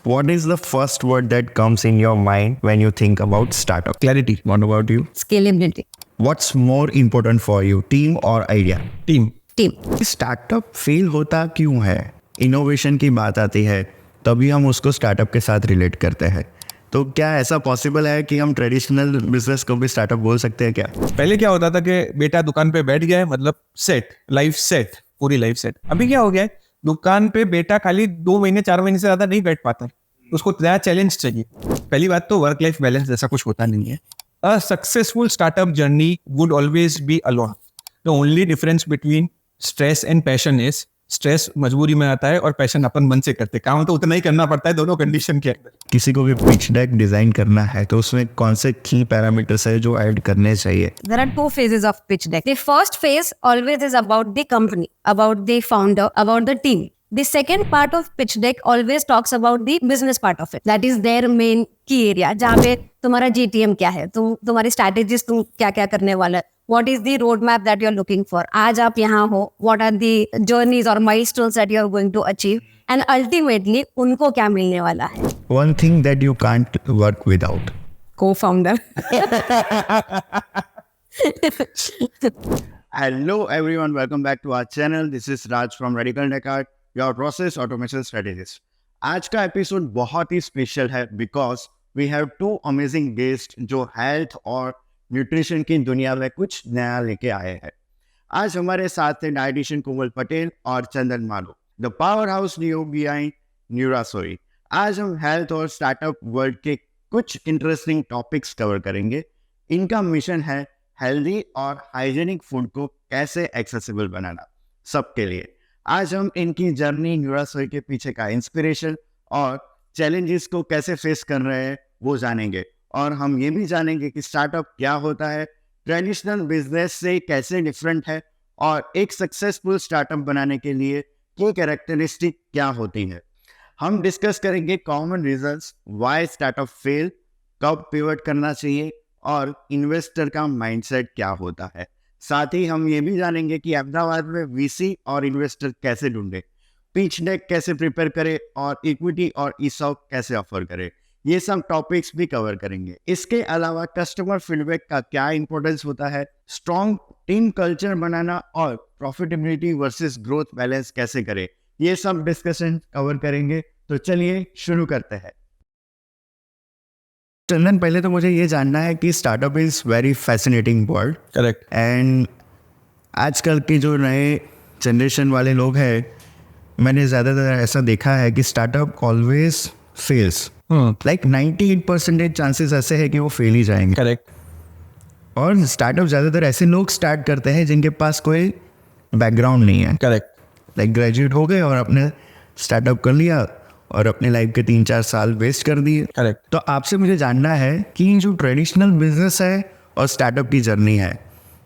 What is the first word that comes in your mind when you think about startup? Clarity. What about you? Scalability. What's more important for you, team or idea? Team. Startup fail होता क्यों है? Innovation की बात आती है तभी हम उसको स्टार्टअप के साथ रिलेट करते हैं। तो क्या ऐसा पॉसिबल है कि हम ट्रेडिशनल बिजनेस को भी स्टार्टअप बोल सकते हैं क्या? पहले क्या होता था कि बेटा दुकान पे बैठ गया है, मतलब सेट, लाइफ सेट, पूरी लाइफ सेट। अभी क्या हो गया है, दुकान पे बेटा खाली 2 महीने 4 महीने से ज्यादा नहीं बैठ पाता, उसको नया चैलेंज चाहिए। पहली बात तो वर्क लाइफ बैलेंस जैसा कुछ होता नहीं है। अ successful startup journey would always be alone. The only difference between stress and passion is stress मजबूरी में आता है और पैशन अपन मन से करते। काम तो उतना ही करना पड़ता है दोनों कंडीशन के अंदर। किसी को भी पिच डेक डिजाइन करना है तो उसमें कौन से की पैरामीटर्स है जो ऐड करने चाहिए? There are 2 phases of pitch deck. The first phase always is about the company, about the founder, about the team. The second part of pitch deck always talks about the business part of it. That is their main key area. जहाँ पे तुम्हारा GTM क्या है, तुम्हारी strategies तुम क्या क्या करने वाला है, what is the roadmap that you're looking for. आज आप यहाँ हो, what are the journeys or milestones that you're going to achieve, and ultimately उनको क्या मिलने वाला है. One thing that you can't work without. Co-founder. Hello everyone, welcome back to our channel. This is Raj from Radical Descartes, your process automation strategist. आज का episode बहुत ही special है because we have 2 amazing guest जो health और nutrition की दुनिया में कुछ नया लेके आए हैं। आज हमारे साथ हैं डाइटिशियन कोमल पटेल और Chandan Malo, the power house new behind न्यूरासोई। आज हम हेल्थ और स्टार्टअप वर्ल्ड के कुछ इंटरेस्टिंग टॉपिक्स कवर करेंगे। इनका मिशन है हेल्दी और हाइजेनिक फूड को कैसे एक्सेसिबल बनाना सबके लिए। आज हम इनकी जर्नी, न्यूरासोई के पीछे का इंस्पिरेशन और चैलेंजेस को कैसे फेस कर रहे हैं वो जानेंगे। और हम ये भी जानेंगे कि स्टार्टअप क्या होता है, ट्रेडिशनल बिजनेस से कैसे डिफरेंट है और एक सक्सेसफुल स्टार्टअप बनाने के लिए की कैरेक्टरिस्टिक क्या होती है। हम डिस्कस करेंगे common reasons why startup fail, कब पिवट करना चाहिए और इन्वेस्टर का माइंडसेट क्या होता है। साथ ही हम ये भी जानेंगे कि अहमदाबाद में वीसी और इन्वेस्टर कैसे ढूंढे, पिच डेक कैसे प्रिपेयर करे और इक्विटी और ईसॉप कैसे ऑफर करे। ये सब टॉपिक्स भी कवर करेंगे। इसके अलावा कस्टमर फीडबैक का क्या इंपॉर्टेंस होता है, स्ट्रॉन्ग टीम कल्चर बनाना और प्रॉफिटेबिलिटी वर्सेस ग्रोथ बैलेंस कैसे करे, ये सब डिस्कशन कवर करेंगे। तो चलिए शुरू करते हैं। चंदन, पहले तो मुझे ये जानना है कि startup is very fascinating word. Correct. And आजकल के जो नए जनरेशन वाले लोग हैं, मैंने ज़्यादातर ऐसा देखा है कि startup always fails. Like 98% chances ऐसे हैं कि वो फेल ही जाएंगे। करेक्ट। और स्टार्टअप ज़्यादातर ऐसे लोग स्टार्ट करते हैं जिनके पास कोई बैकग्राउंड नहीं है। करेक्ट। लाइक ग्रेजुएट हो गए और अपने स्टार्टअप कर लिया और अपने लाइफ के 3-4 साल वेस्ट कर दिए। करेक्ट। तो आपसे मुझे जानना है कि जो ट्रेडिशनल बिजनेस है और स्टार्टअप की जर्नी है,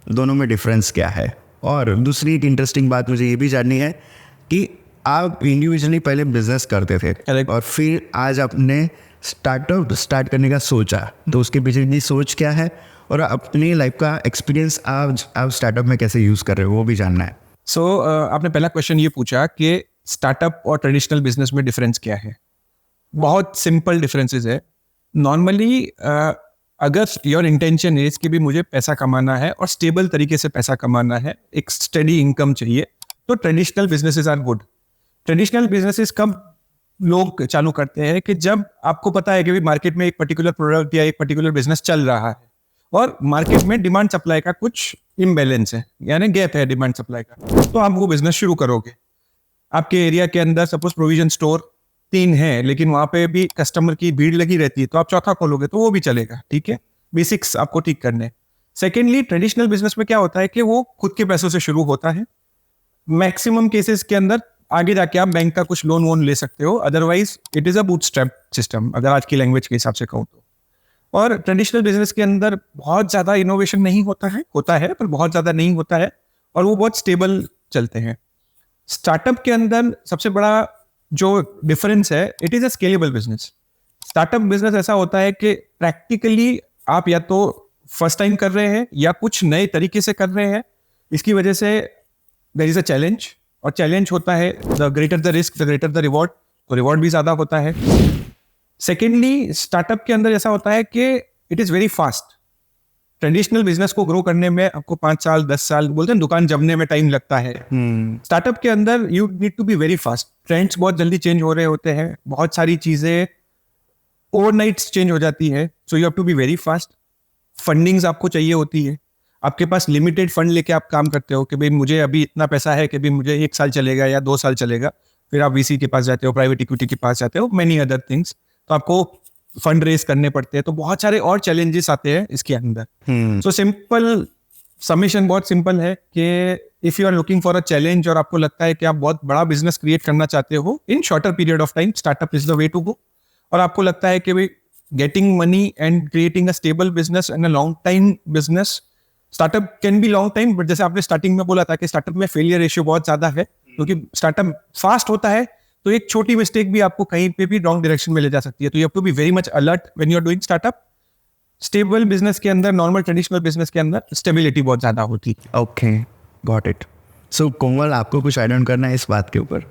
दोनों में डिफरेंस क्या है। और दूसरी एक इंटरेस्टिंग बात मुझे ये भी जाननी है कि आप इंडिविजुअली पहले बिजनेस करते थे। Correct. और फिर आज आपने स्टार्टअप स्टार्ट करने का सोचा, तो उसके पीछे की सोच क्या है और अपनी लाइफ का एक्सपीरियंस आप स्टार्टअप में कैसे यूज़ कर रहे हो वो भी जानना है। सो आपने पहला क्वेश्चन ये पूछा कि स्टार्टअप और ट्रेडिशनल बिजनेस में डिफरेंस क्या है। बहुत सिंपल डिफरेंसेस है। नॉर्मली अगर योर इंटेंशन इज कि भी मुझे पैसा कमाना है और स्टेबल तरीके से पैसा कमाना है, एक स्टेडी इनकम चाहिए, तो traditional businesses are good. Traditional businesses कब लोग चालू करते हैं कि जब आपको पता है कि भी मार्केट में एक पर्टिकुलर प्रोडक्ट या एक पर्टिकुलर बिजनेस चल रहा है और मार्केट में डिमांड सप्लाई का कुछ इम्बैलेंस है, यानी गैप है डिमांड सप्लाई का, तो आप वो बिजनेस शुरू करोगे। आपके एरिया के अंदर सपोज प्रोविजन स्टोर 3 है लेकिन वहां पे भी कस्टमर की भीड़ लगी रहती है, तो आप चौथा खोलोगे तो वो भी चलेगा। ठीक है, बेसिक्स आपको ठीक करने। सेकेंडली, ट्रेडिशनल बिजनेस में क्या होता है कि वो खुद के पैसों से शुरू होता है। मैक्सिमम केसेस के अंदर आगे जाके आप बैंक का कुछ लोन वोन ले सकते हो, otherwise it is a bootstrap system, अगर आज की लैंग्वेज के हिसाब से कहूँ तो। और ट्रेडिशनल बिजनेस के अंदर बहुत ज्यादा इनोवेशन नहीं होता है पर बहुत ज्यादा नहीं होता है और वो बहुत स्टेबल चलते हैं। स्टार्टअप के अंदर सबसे बड़ा जो डिफरेंस है, it is a scalable business. Startup business ऐसा होता है कि प्रैक्टिकली आप या तो फर्स्ट टाइम कर रहे हैं या कुछ नए तरीके से कर रहे हैं, इसकी वजह से देयर इज अ चैलेंज, और चैलेंज होता है the greater the risk the greater the reward. तो रिवॉर्ड भी ज़्यादा होता है। सेकेंडली, स्टार्टअप के अंदर ऐसा होता है कि it is very fast. Traditional business को ग्रो करने में आपको 5 साल 10 साल बोलते हैं, दुकान जमने में टाइम लगता है। स्टार्टअप के अंदर you need to be very fast. Trends बहुत जल्दी चेंज हो रहे होते हैं, बहुत सारी चीज़ें ओवरनाइट चेंज हो जाती है, so you have to be very fast. Fundings आपको चाहिए होती है, आपके पास लिमिटेड फंड लेके आप काम करते हो कि भाई मुझे अभी इतना पैसा है कि भाई मुझे 1 साल चलेगा या 2 साल चलेगा। फिर आप वीसी के पास जाते हो, प्राइवेट इक्विटी के पास जाते हो, मेनी अदर थिंग्स। तो आपको फंड रेज करने पड़ते हैं, तो बहुत सारे और चैलेंजेस आते हैं इसके अंदर। सो सिंपल समीशन बहुत सिंपल है कि if you are looking for a challenge और आपको लगता है कि आप बहुत बड़ा बिजनेस क्रिएट करना चाहते हो in shorter period of time, startup is the way to go. और आपको लगता है कि भाई getting money and creating a stable business and a long time business, startup can be long time, but जैसे आपने स्टार्टिंग में बोला था कि स्टार्टअप में फेलियर रेशियो बहुत ज्यादा है, क्योंकि स्टार्टअप फास्ट होता है, तो एक छोटी मिस्टेक भी आपको कहीं पे भी रॉन्ग डायरेक्शन में ले जा सकती है। तो you have to be very much alert when you are doing startup. Stable business के अंदर, नॉर्मल ट्रेडिशनल बिजनेस के अंदर स्टेबिलिटी बहुत ज्यादा होती है। Okay, got it. So Komal, आपको कुछ ऐड ऑन करना है इस बात के ऊपर?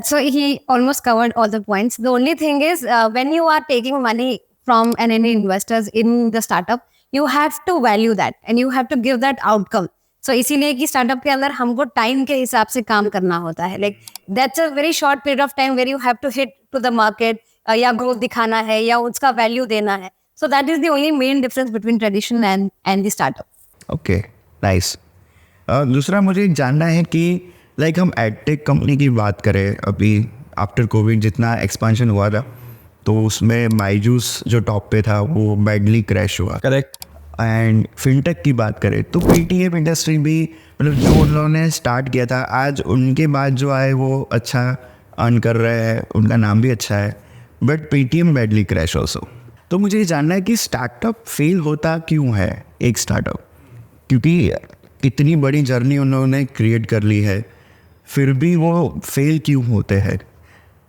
So he almost covered all the points. The only thing is, when you are taking money from any investors in the startup, you have to value that and you have to give that outcome. So इसीलिए कि startup के अंदर हमको time के हिसाब से काम करना होता है. Like that's a very short period of time where you have to hit to the market, या growth दिखाना है या उसका value देना है. So that is the only main difference between tradition and the startup. Okay, nice. दूसरा मुझे जानना है कि लाइक हम एडटेक कंपनी की बात करें, अभी आफ्टर कोविड जितना एक्सपांशन हुआ था, तो उसमें बायजूस जो टॉप पे था वो बैडली क्रैश हुआ। करेक्ट। एंड फिनटेक की बात करें तो पेटीएम इंडस्ट्री भी, मतलब जो उन लोगों ने स्टार्ट किया था, आज उनके बाद जो आए वो अच्छा अर्न कर रहे हैं, उनका नाम भी अच्छा है, but Paytm badly crash also. तो मुझे ये जानना है कि स्टार्टअप फेल होता क्यों है एक स्टार्टअप, क्योंकि इतनी बड़ी जर्नी उन लोगों ने क्रिएट कर ली है, फिर भी वो फेल क्यों होते हैं,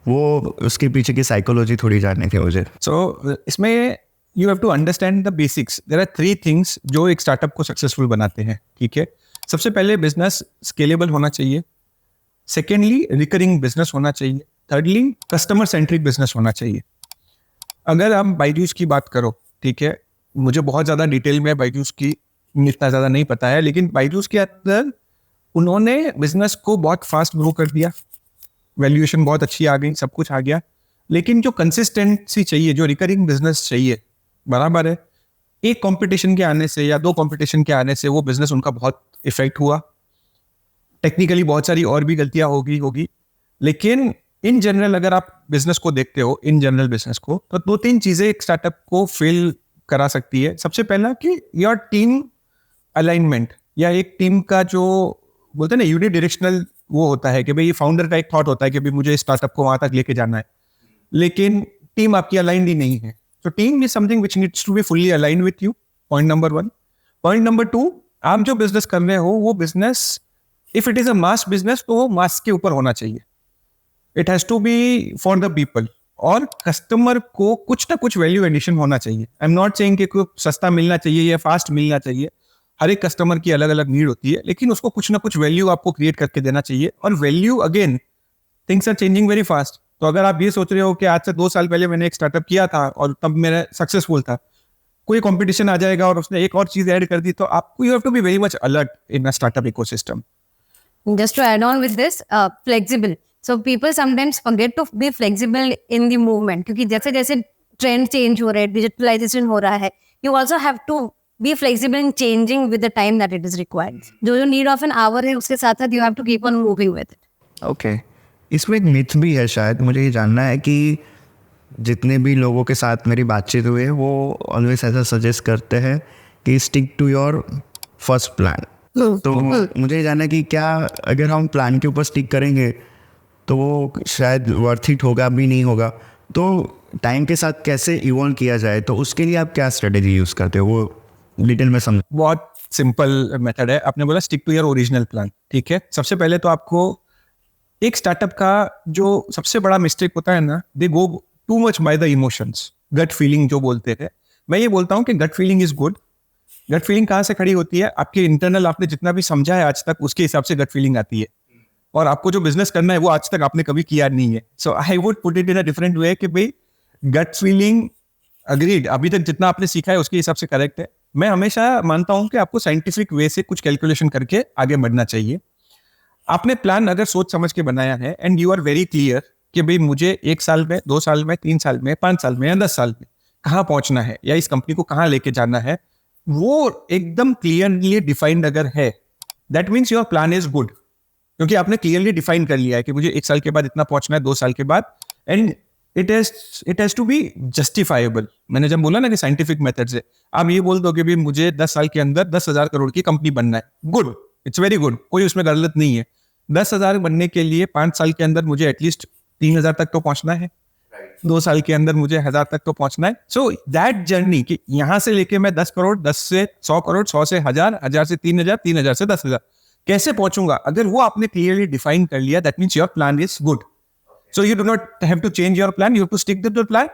वो उसके पीछे की साइकोलॉजी थोड़ी जाननी थी मुझे। सो इसमें you have to understand the basics. There are 3 things जो एक स्टार्टअप को सक्सेसफुल बनाते हैं, ठीक है। सबसे पहले बिजनेस स्केलेबल होना चाहिए, सेकेंडली रिकरिंग बिजनेस होना चाहिए, थर्डली कस्टमर सेंट्रिक बिजनेस होना चाहिए। अगर हम बायजूस की बात करो, ठीक है, मुझे बहुत ज़्यादा डिटेल में बायजूस की इतना ज़्यादा नहीं पता है, लेकिन बायजूस के अंदर उन्होंने बिजनेस को बहुत फास्ट ग्रो कर दिया, वैल्यूएशन बहुत अच्छी आ गई, सब कुछ आ गया, लेकिन जो कंसिस्टेंसी चाहिए, जो रिकरिंग बिजनेस चाहिए, बराबर है, एक कंपटीशन के आने से या 2 कंपटीशन के आने से वो बिजनेस उनका बहुत इफेक्ट हुआ। टेक्निकली बहुत सारी और भी गलतियां होगी, लेकिन इन जनरल अगर आप बिजनेस को देखते हो, इन जनरल बिजनेस को, तो 2-3 चीजें एक स्टार्टअप को फेल करा सकती है। सबसे पहला कि योर टीम अलाइनमेंट, या एक टीम का जो बोलते हैं ना यूनिडायरेक्शनल वो होता है कि भाई ये फाउंडर का एक थॉट होता है कि भाई मुझे स्टार्टअप को वहां तक लेके जाना है, लेकिन टीम आपकी अलाइंड ही नहीं है। तो team is something which needs to be fully aligned with you, point number 1। Point number 2, आप जो बिजनेस कर रहे हो वो business, if it is a mass business, तो वो मास के ऊपर होना चाहिए। It has to be for the people, और कस्टमर को कुछ ना कुछ वैल्यू एडिशन होना चाहिए। आई एम नॉट सेइंग कि कोई सस्ता मिलना चाहिए या फास्ट मिलना चाहिए, हर एक कस्टमर की अलग अलग नीड होती है, लेकिन उसको कुछ ना कुछ वैल्यू आपको क्रिएट करके देना चाहिए। और value, again, things are changing very fast. तो अगर आप ये सोच रहे हो कि आज से 2 साल पहले मैंने एक स्टार्टअप किया था और तब मेरा सक्सेसफुल था, कोई कंपटीशन आ जाएगा और उसने एक और चीज ऐड कर दी, तो आपको you have to be very much alert in a startup ecosystem. Just to add on with this, flexible. So people sometimes forget to be flexible in the movement, क्योंकि जैसे जैसे ट्रेंड चेंज हो रहा है, डिजिटलाइजेशन हो रहा है, you also have to be flexible in changing with the time that it is required. जो नीड ऑफ एन आवर है उसके साथ साथ you have to keep on moving with it. Okay, इसमें एक मिथ भी है शायद, मुझे ये जानना है कि जितने भी लोगों के साथ मेरी बातचीत हुई है वो ऑलवेज ऐसा सजेस्ट करते हैं कि stick to your first plan. तो मुझे ये जानना है कि क्या अगर हम प्लान के ऊपर स्टिक करेंगे तो वो शायद वर्थ इट होगा भी नहीं होगा, तो टाइम के साथ कैसे इवॉल्व किया जाए, तो उसके लिए आप क्या स्ट्रेटेजी यूज़ करते हो, वो डिटेल में समझ। बहुत सिंपल मेथड है। आपने बोला stick to your original plan, ठीक है। सबसे पहले तो आपको एक स्टार्टअप का जो सबसे बड़ा मिस्टेक होता है ना, they go too much by the emotions, gut feeling जो बोलते थे। मैं ये बोलता हूँ कि gut feeling is good. Gut feeling कहाँ से खड़ी होती है? आपके इंटरनल, आपने जितना भी समझा है आज तक, उसके हिसाब से गट फीलिंग आती है। और आपको जो बिजनेस करना है वो आज तक आपने कभी किया नहीं है. So I would put it in a different way कि भाई गट फीलिंग अग्रीड, अभी तक जितना आपने सीखा है उसके हिसाब से करेक्ट है. मैं हमेशा मानता हूं कि आपको साइंटिफिक वे से कुछ कैलकुलेशन करके आगे बढ़ना चाहिए. आपने प्लान अगर सोच समझ के बनाया है and you are very clear कि भाई मुझे 1 साल में, 2 साल में, 3 साल में, 5 साल में या 10 साल में कहाँ पहुंचना है या इस कंपनी को कहाँ लेके जाना है, वो एकदम क्लियरली डिफाइंड अगर है, that means your plan is good. क्योंकि आपने क्लियरली डिफाइन कर लिया है कि मुझे 1 साल के बाद इतना पहुंचना है, 2 साल के बाद, and it has to be justifiable. मैंने जब बोला ना कि साइंटिफिक मेथड से, आप ये बोल दो कि भाई मुझे 10 साल के अंदर 10,000 करोड़ की कंपनी बनना है, गुड, इट्स वेरी गुड, कोई उसमें गलत नहीं है. 10,000 बनने के लिए 5 साल के अंदर मुझे एटलीस्ट 3,000 तक तो पहुंचना है, 2 साल के अंदर मुझे 1,000 तक तो पहुंचना है. सो दैट जर्नी कि यहां से लेके मैं 10 करोड़, 10 से 100 करोड़, 100 से 1,000, 1,000 से 3,000, 3,000 से 10,000 कैसे पहुंचूंगा, अगर वो आपने क्लियरली डिफाइन कर लिया, that means your plan is good. So you do not have to change your plan, you have to stick to the plan.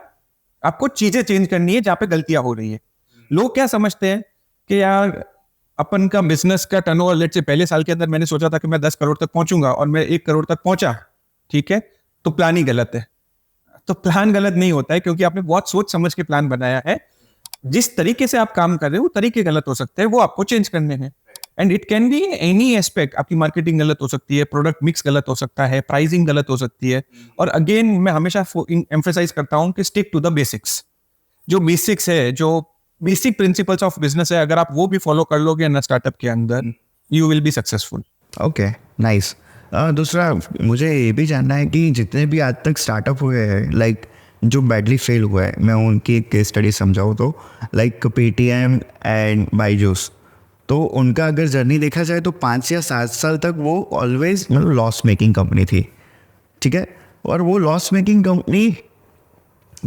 आपको चीजें चेंज करनी है जहां पे गलतियां हो रही है. लोग क्या समझते हैं कि यार अपन का बिजनेस का टर्नओवर, लेट्स से पहले साल के अंदर मैंने सोचा था कि मैं 10 करोड़ तक पहुंचूंगा और मैं 1 करोड़ तक पहुंचा, ठीक है, तो प्लान ही गलत है. तो प्लान गलत नहीं होता है क्योंकि आपने बहुत सोच समझ के प्लान बनाया है. जिस तरीके से आप काम कर रहे हो वो तरीके गलत हो सकते हैं, वो आपको चेंज करने हैं. And it can be any aspect. आपकी मार्केटिंग गलत हो सकती है, प्रोडक्ट मिक्स गलत हो सकता है, प्राइसिंग गलत हो सकती है. और अगेन मैं हमेशा एम्फेसाइज करता हूं कि स्टिक टू द बेसिक्स. जो बेसिक्स है, जो बेसिक प्रिंसिपल्स ऑफ बिजनेस है, अगर आप वो भी फॉलो कर लोगे ना स्टार्टअप के अंदर, you will be successful. Okay, nice. दूसरा मुझे ये भी जानना है कि जितने भी आज तक स्टार्टअप हुए हैं, लाइक जो बैडली फेल हुआ है, मैं उनकी एक केस स्टडी समझाऊँ तो लाइक पेटीएम एंड बाईजूस, तो उनका अगर जर्नी देखा जाए तो 5 या 7 साल तक वो ऑलवेज लॉस मेकिंग कंपनी थी, ठीक है. और वो लॉस मेकिंग कंपनी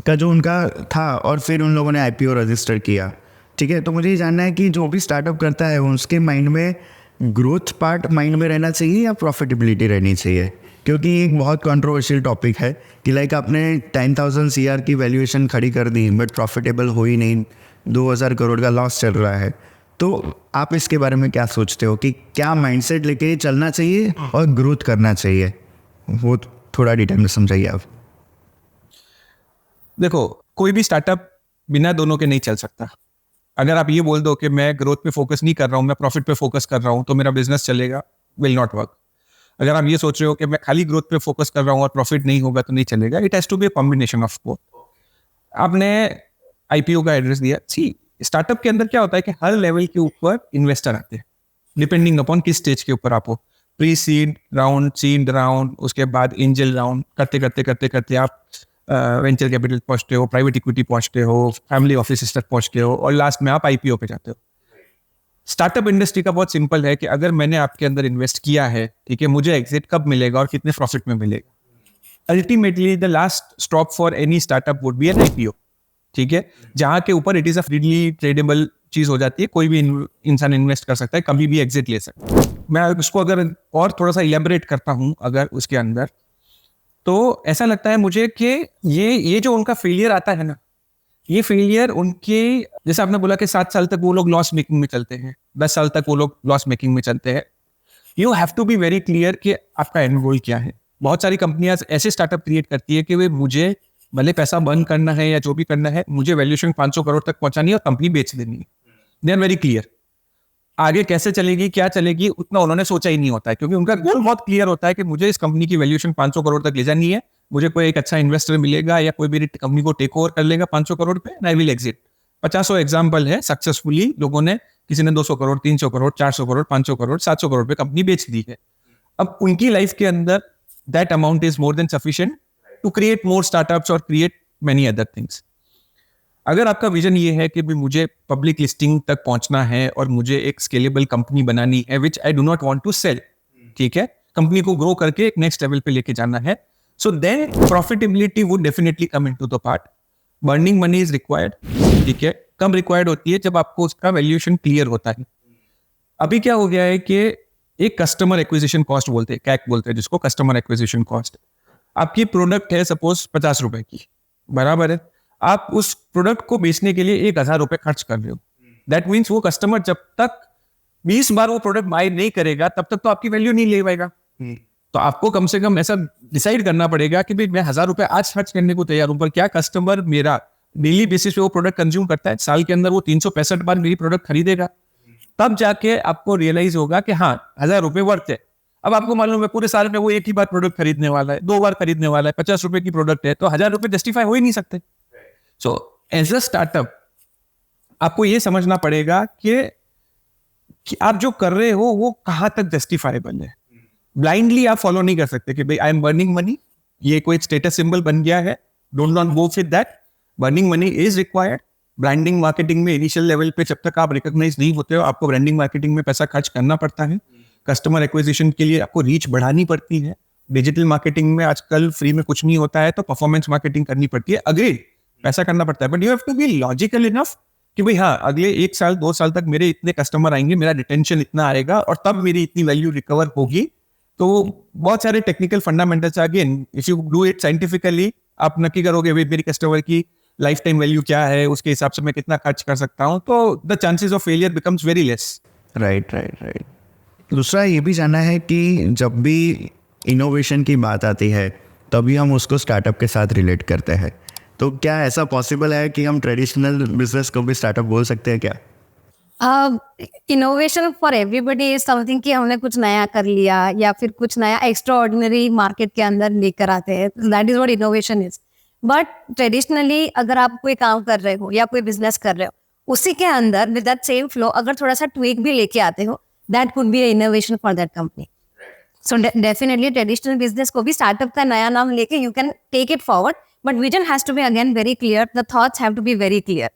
का जो उनका था, और फिर उन लोगों ने आईपीओ रजिस्टर किया, ठीक है. तो मुझे ये जानना है कि जो भी स्टार्टअप करता है उसके माइंड में ग्रोथ पार्ट माइंड में रहना चाहिए या प्रॉफिटेबिलिटी रहनी चाहिए, क्योंकि एक बहुत कंट्रोवर्शियल टॉपिक है कि लाइक आपने 10,000 CR की वैल्यूएशन खड़ी कर दी बट प्रॉफिटेबल हो ही नहीं, 2,000 करोड़ का लॉस चल रहा है. तो आप इसके बारे में क्या सोचते हो कि क्या माइंडसेट लेके चलना चाहिए और ग्रोथ करना चाहिए, वो थोड़ा डिटेल में समझाइए आप. देखो, कोई भी स्टार्टअप बिना दोनों के नहीं चल सकता. अगर आप ये बोल दो कि मैं ग्रोथ पे फोकस नहीं कर रहा हूँ, मैं प्रॉफिट पे फोकस कर रहा हूँ, तो मेरा बिजनेस चलेगा, विल नॉट वर्क. अगर आप ये सोच रहे हो कि मैं खाली ग्रोथ पे फोकस कर रहा हूँ और प्रॉफिट नहीं होगा, तो नहीं चलेगा. It has to be a combination of both. आपने आईपीओ का एड्रेस दिया. सी, स्टार्टअप के अंदर क्या होता है कि हर लेवल के ऊपर इन्वेस्टर आते हैं, डिपेंडिंग अपॉन किस स्टेज के ऊपर आप हो. Pre seed round, seed round, उसके बाद एंजल राउंड, करते करते करते करते आप वेंचर कैपिटल पहुंचते हो, प्राइवेट इक्विटी पहुंचते हो, फैमिली ऑफिस तक पहुंचते हो, और लास्ट में आप आईपीओ पे जाते हो. स्टार्टअप इंडस्ट्री का बहुत सिंपल है कि अगर मैंने आपके अंदर इन्वेस्ट किया है, ठीक है, मुझे एग्जिट कब मिलेगा और कितने प्रॉफिट में मिलेगा. Ultimately the last stop for any startup would be N IPO, ठीक है, जहां के ऊपर it is a freely tradable चीज हो जाती है. कोई भी इंसान इन्वेस्ट कर सकता है, कभी भी एग्जिट ले सकता है. मैं उसको अगर और थोड़ा सा इलेबोरेट करता हूं अगर उसके अंदर, तो ऐसा लगता है मुझे कि ये जो उनका फेलियर आता है ना, ये फेलियर उनके, जैसे आपने बोला कि 7 साल तक वो लोग लॉस मेकिंग में चलते हैं, 10 साल तक वो लोग लॉस मेकिंग में चलते हैं. You have to be very clear कि आपका एंड गोल क्या है. बहुत सारी कंपनियां ऐसे स्टार्टअप क्रिएट करती है कि वे मुझे भले पैसा बर्न करना है या जो भी करना है, मुझे वैल्यूएशन 500 करोड़ तक पहुंचानी है और कंपनी बेच देनी है. They are very clear. आगे कैसे चलेगी, क्या चलेगी, उतना उन्होंने सोचा ही नहीं होता है, क्योंकि उनका गोल बहुत क्लियर होता है कि मुझे इस कंपनी की वैल्यूएशन 500 करोड़ तक ले जानी है, मुझे कोई एक अच्छा इन्वेस्टर मिलेगा या कोई मेरी कंपनी को टेक ओवर कर लेगा 500 करोड़ पे, आई विल एग्जिट. 50 एग्जाम्पल है सक्सेसफुली, लोगों ने, किसी ने 200 करोड़, 300 करोड़, 400 करोड़, 500 करोड़, 700 करोड़ पे कंपनी बेच दी है. अब उनकी लाइफ के अंदर that amount is more than sufficient to create more startups और क्रिएट मेनी अदर थिंग्स. अगर आपका विजन ये है कि भी मुझे पब्लिक लिस्टिंग तक पहुंचना है और मुझे एक स्केलेबल कंपनी बनानी है, which I do not want to sell, ठीक है, कंपनी को ग्रो करके एक नेक्स्ट लेवल पे लेके जाना है, so then profitability would definitely come into the part. Burning money is required, ठीक है, कम रिक्वायर्ड होती है जब आपको उसका वैल्यूएशन क्लियर होता है. अभी क्या हो गया है कि एक कस्टमर एक्विजिशन कॉस्ट बोलते हैं, कैक बोलते हैं जिसको, कस्टमर एक्विजिशन कॉस्ट. आपकी प्रोडक्ट है सपोज 50 रुपए की, बराबर है, आप उस प्रोडक्ट को बेचने के लिए 1,000 रुपए खर्च कर रहे हो. दैट मीन्स वो कस्टमर जब तक 20 बार वो प्रोडक्ट बाय नहीं करेगा, तब तक तो आपकी वैल्यू नहीं ले पाएगा. तो आपको कम से कम ऐसा डिसाइड करना पड़ेगा कि भाई मैं 1000 रुपए आज खर्च करने को तैयार हूं, पर क्या कस्टमर मेरा डेली बेसिस पे वो प्रोडक्ट कंज्यूम करता है, साल के अंदर वो 365 बार मेरी प्रोडक्ट खरीदेगा, तब जाके आपको रियलाइज होगा कि हाँ 1000 रुपए वर्थ है। अब आपको मालूम है पूरे साल में वो एक ही बार प्रोडक्ट खरीदने वाला है, 2 बार खरीदने वाला है, 50 रुपए की प्रोडक्ट है, तो 1000 रुपए जस्टिफाई हो ही नहीं सकते। सो एज अ स्टार्टअप आपको ये समझना पड़ेगा कि आप जो कर रहे हो वो कहाँ तक जस्टिफाइबल है। ब्लाइंडली आप फॉलो नहीं कर सकते कि भाई आई एम बर्निंग मनी, ये कोई स्टेटस सिंबल बन गया है, don't not go with that. Burning money is required. Branding marketing में इनिशियल लेवल पे जब तक आप रिकॉग्नाइज नहीं होते हो, आपको ब्रांडिंग मार्केटिंग में पैसा खर्च करना पड़ता है। कस्टमर एक्विजिशन के लिए आपको रीच बढ़ानी पड़ती है। डिजिटल मार्केटिंग में आजकल फ्री में कुछ नहीं होता है, तो परफॉर्मेंस मार्केटिंग करनी पड़ती है। अग्री, पैसा करना पड़ता है, but you have to be logical enough कि भाई हाँ अगले 1 साल 2 साल तक मेरे इतने कस्टमर आएंगे, मेरा रिटेंशन इतना आएगा और तब मेरी इतनी वैल्यू रिकवर होगी। तो बहुत सारे technical fundamentals, again if you do it scientifically, आप नक्की करोगे भाई मेरी कस्टमर की लाइफ टाइम वैल्यू क्या है, उसके हिसाब से मैं कितना खर्च कर सकता हूँ, तो the chances of failure becomes very less. Right right right. दूसरा ये भी जानना है कि जब भी इनोवेशन की बात आती है तभी हम उसको स्टार्टअप के साथ रिलेट करते हैं, तो क्या ऐसा पॉसिबल है कि हम ट्रेडिशनल बिजनेस को भी स्टार्टअप बोल सकते हैं क्या? Innovation for everybody is something कि हमने कुछ नया कर लिया या फिर कुछ नया एक्स्ट्रा ऑर्डिनरी मार्केट के अंदर लेकर आते हैं, that is what innovation is. But traditionally अगर आप कोई काम कर रहे हो या कोई बिजनेस कर रहे हो, उसी के अंदर विद दैट सेम फ्लो अगर थोड़ा सा ट्वीक भी लेके आते हो, that could be innovation for that company. So definitely traditional business को भी स्टार्टअप का नया नाम लेके you can take it forward, but vision has to be again very clear, the thoughts have to be very clear.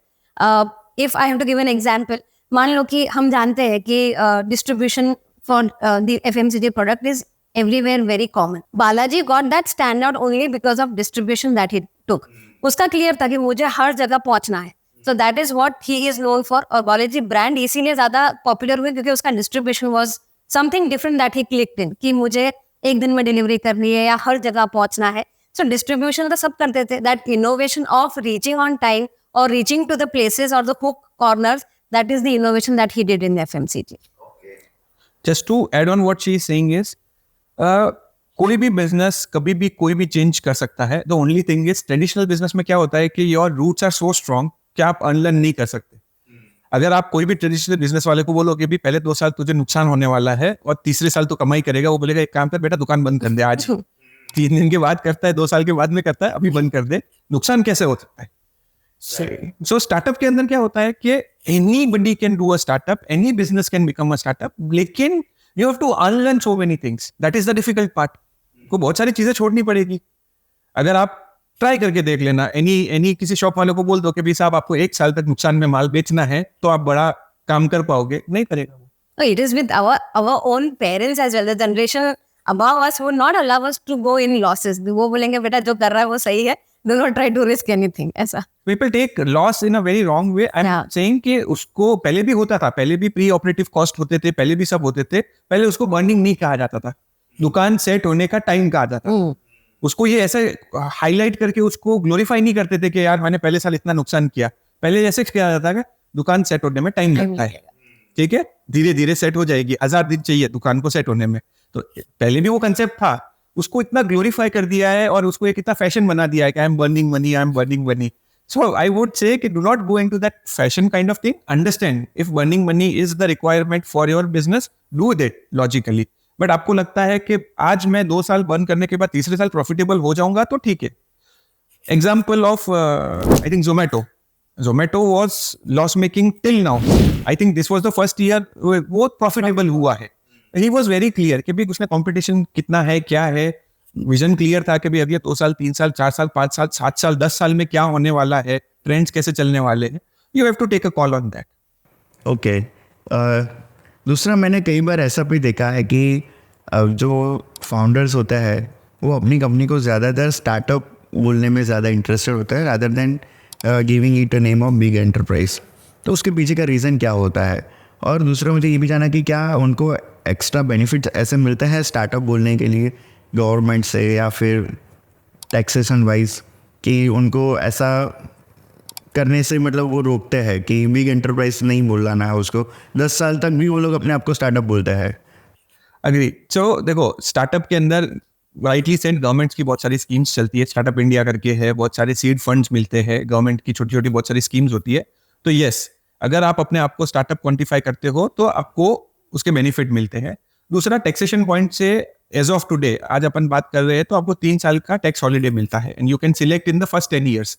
If I have to give an example, मान लो कि हम जानते हैं कि distribution for the FMCG product is everywhere very common. Balaji got that standout only because of distribution that he took. उसका clear था कि मुझे हर जगह पहुंचना है, so that is what he is known for. और बालाजी ब्रांड इसीलिए ज्यादा पॉपुलर हुए क्योंकि उसका distribution was something different that he clicked इन, कि मुझे एक दिन में डिलीवरी करनी है या हर जगह पहुंचना है। सो डिस्ट्रीब्यूशन तो सब करते थे, that innovation of reaching on time और रीचिंग टू द प्लेसेस और the hook corners, that is the innovation that he did in FMCG. Just to add on what she is saying is, कोई भी business कभी भी कोई भी change कर सकता है। The only thing is traditional business में क्या होता है कि your roots are so strong कि आप अनलर्न नहीं कर सकते। अगर आप कोई भी ट्रेडिशनल बिजनेस वाले को बोलोगे भी पहले 2 साल तुझे नुकसान होने वाला है और तीसरे साल तो कमाई करेगा, वो बोलेगा एक काम कर बेटा दुकान बंद कर दे आज। 3 दिन के बाद करता है, 2 साल के बाद में करता है, अभी बंद कर दे, नुकसान कैसे हो सकता है? सो स्टार्टअप के अंदर क्या होता है कि anybody can do a startup, any business can become a startup, लेकिन you have to unlearn so many things, that is the difficult part. को बहुत सारी चीजें छोड़नी पड़ेगी। अगर आप ट्राई करके देख लेना, एनी किसी शॉप वाले को बोल दो कि भाई साहब आपको 1 साल तक नुकसान में माल बेचना है तो आप बड़ा काम कर पाओगे, नहीं करेगा वो। It is with our own parents as well. The generation above us would not allow us to go in losses. वो बोलेंगे बेटा जो कर रहा है वो सही है, do not try to risk anything. ऐसा People take loss in a very wrong way. I'm saying कि उसको पहले भी होता था, पहले भी प्री ऑपरेटिव कॉस्ट होते थे, पहले भी सब होते थे, पहले उसको बर्निंग नहीं कहा जाता था, दुकान सेट होने का टाइम कहा जाता था। उसको ये ऐसे हाईलाइट करके उसको ग्लोरीफाई नहीं करते थे कि यार मैंने पहले साल इतना नुकसान किया। पहले ऐसे किया जाता है दुकान सेट होने में टाइम लगता है, ठीक है, धीरे धीरे सेट हो जाएगी, 1000 दिन चाहिए दुकान को सेट होने में। तो पहले भी वो कंसेप्ट था, उसको इतना ग्लोरीफाई कर दिया है और उसको एक इतना फैशन बना दिया है कि I am burning money, I am burning money. So I would say कि do not go into that fashion kind of thing. Understand if burning money is the requirement for your business, do that logically. But आपको लगता है कि आज मैं 2 साल burn करने के बाद तीसरे साल प्रॉफिटेबल हो जाऊंगा तो ठीक है। Example of I think Zomato was loss making till now. I think this was the first year वो profitable हुआ है। He was very clear कि भी उसने competition कितना है, क्या है, विजन क्लियर था कि भी अभी 2 साल 3 साल 4 साल 5 साल 7 साल 10 साल में क्या होने वाला है, ट्रेंड्स कैसे चलने वाले हैं। You have to take a call on that. Okay. दूसरा मैंने कई बार ऐसा भी देखा है कि जो फाउंडर्स होता है वो अपनी कंपनी को ज़्यादातर स्टार्टअप बोलने में ज़्यादा इंटरेस्टेड होता है rather than giving it a name of big enterprise. तो उसके पीछे का रीज़न क्या होता है? और दूसरा मुझे ये भी जानना कि क्या उनको एक्स्ट्रा बेनिफिट ऐसे मिलता है स्टार्टअप बोलने के लिए गवर्नमेंट से या फिर टैक्सेशन वाइज, कि उनको ऐसा करने से मतलब वो रोकते हैं कि बिग एंटरप्राइज नहीं बोलना है उसको, 10 साल तक भी वो लोग अपने आप को स्टार्टअप बोलते हैं? अग्री। सो देखो, स्टार्टअप के अंदर राइटली सेड गवर्नमेंट की बहुत सारी स्कीम्स चलती है, स्टार्टअप इंडिया करके है, बहुत सारे सीड फंड्स मिलते हैं, गवर्नमेंट की छोटी छोटी बहुत सारी स्कीम्स होती है। तो यस, अगर आप अपने आप को स्टार्टअप क्वांटिफाई करते हो तो आपको उसके बेनिफिट मिलते हैं। दूसरा, टैक्सेशन पॉइंट से एज ऑफ टुडे, आज अपन बात कर रहे हैं, तो आपको 3 साल का टैक्स हॉलीडे मिलता है and you can select in the first 10 years.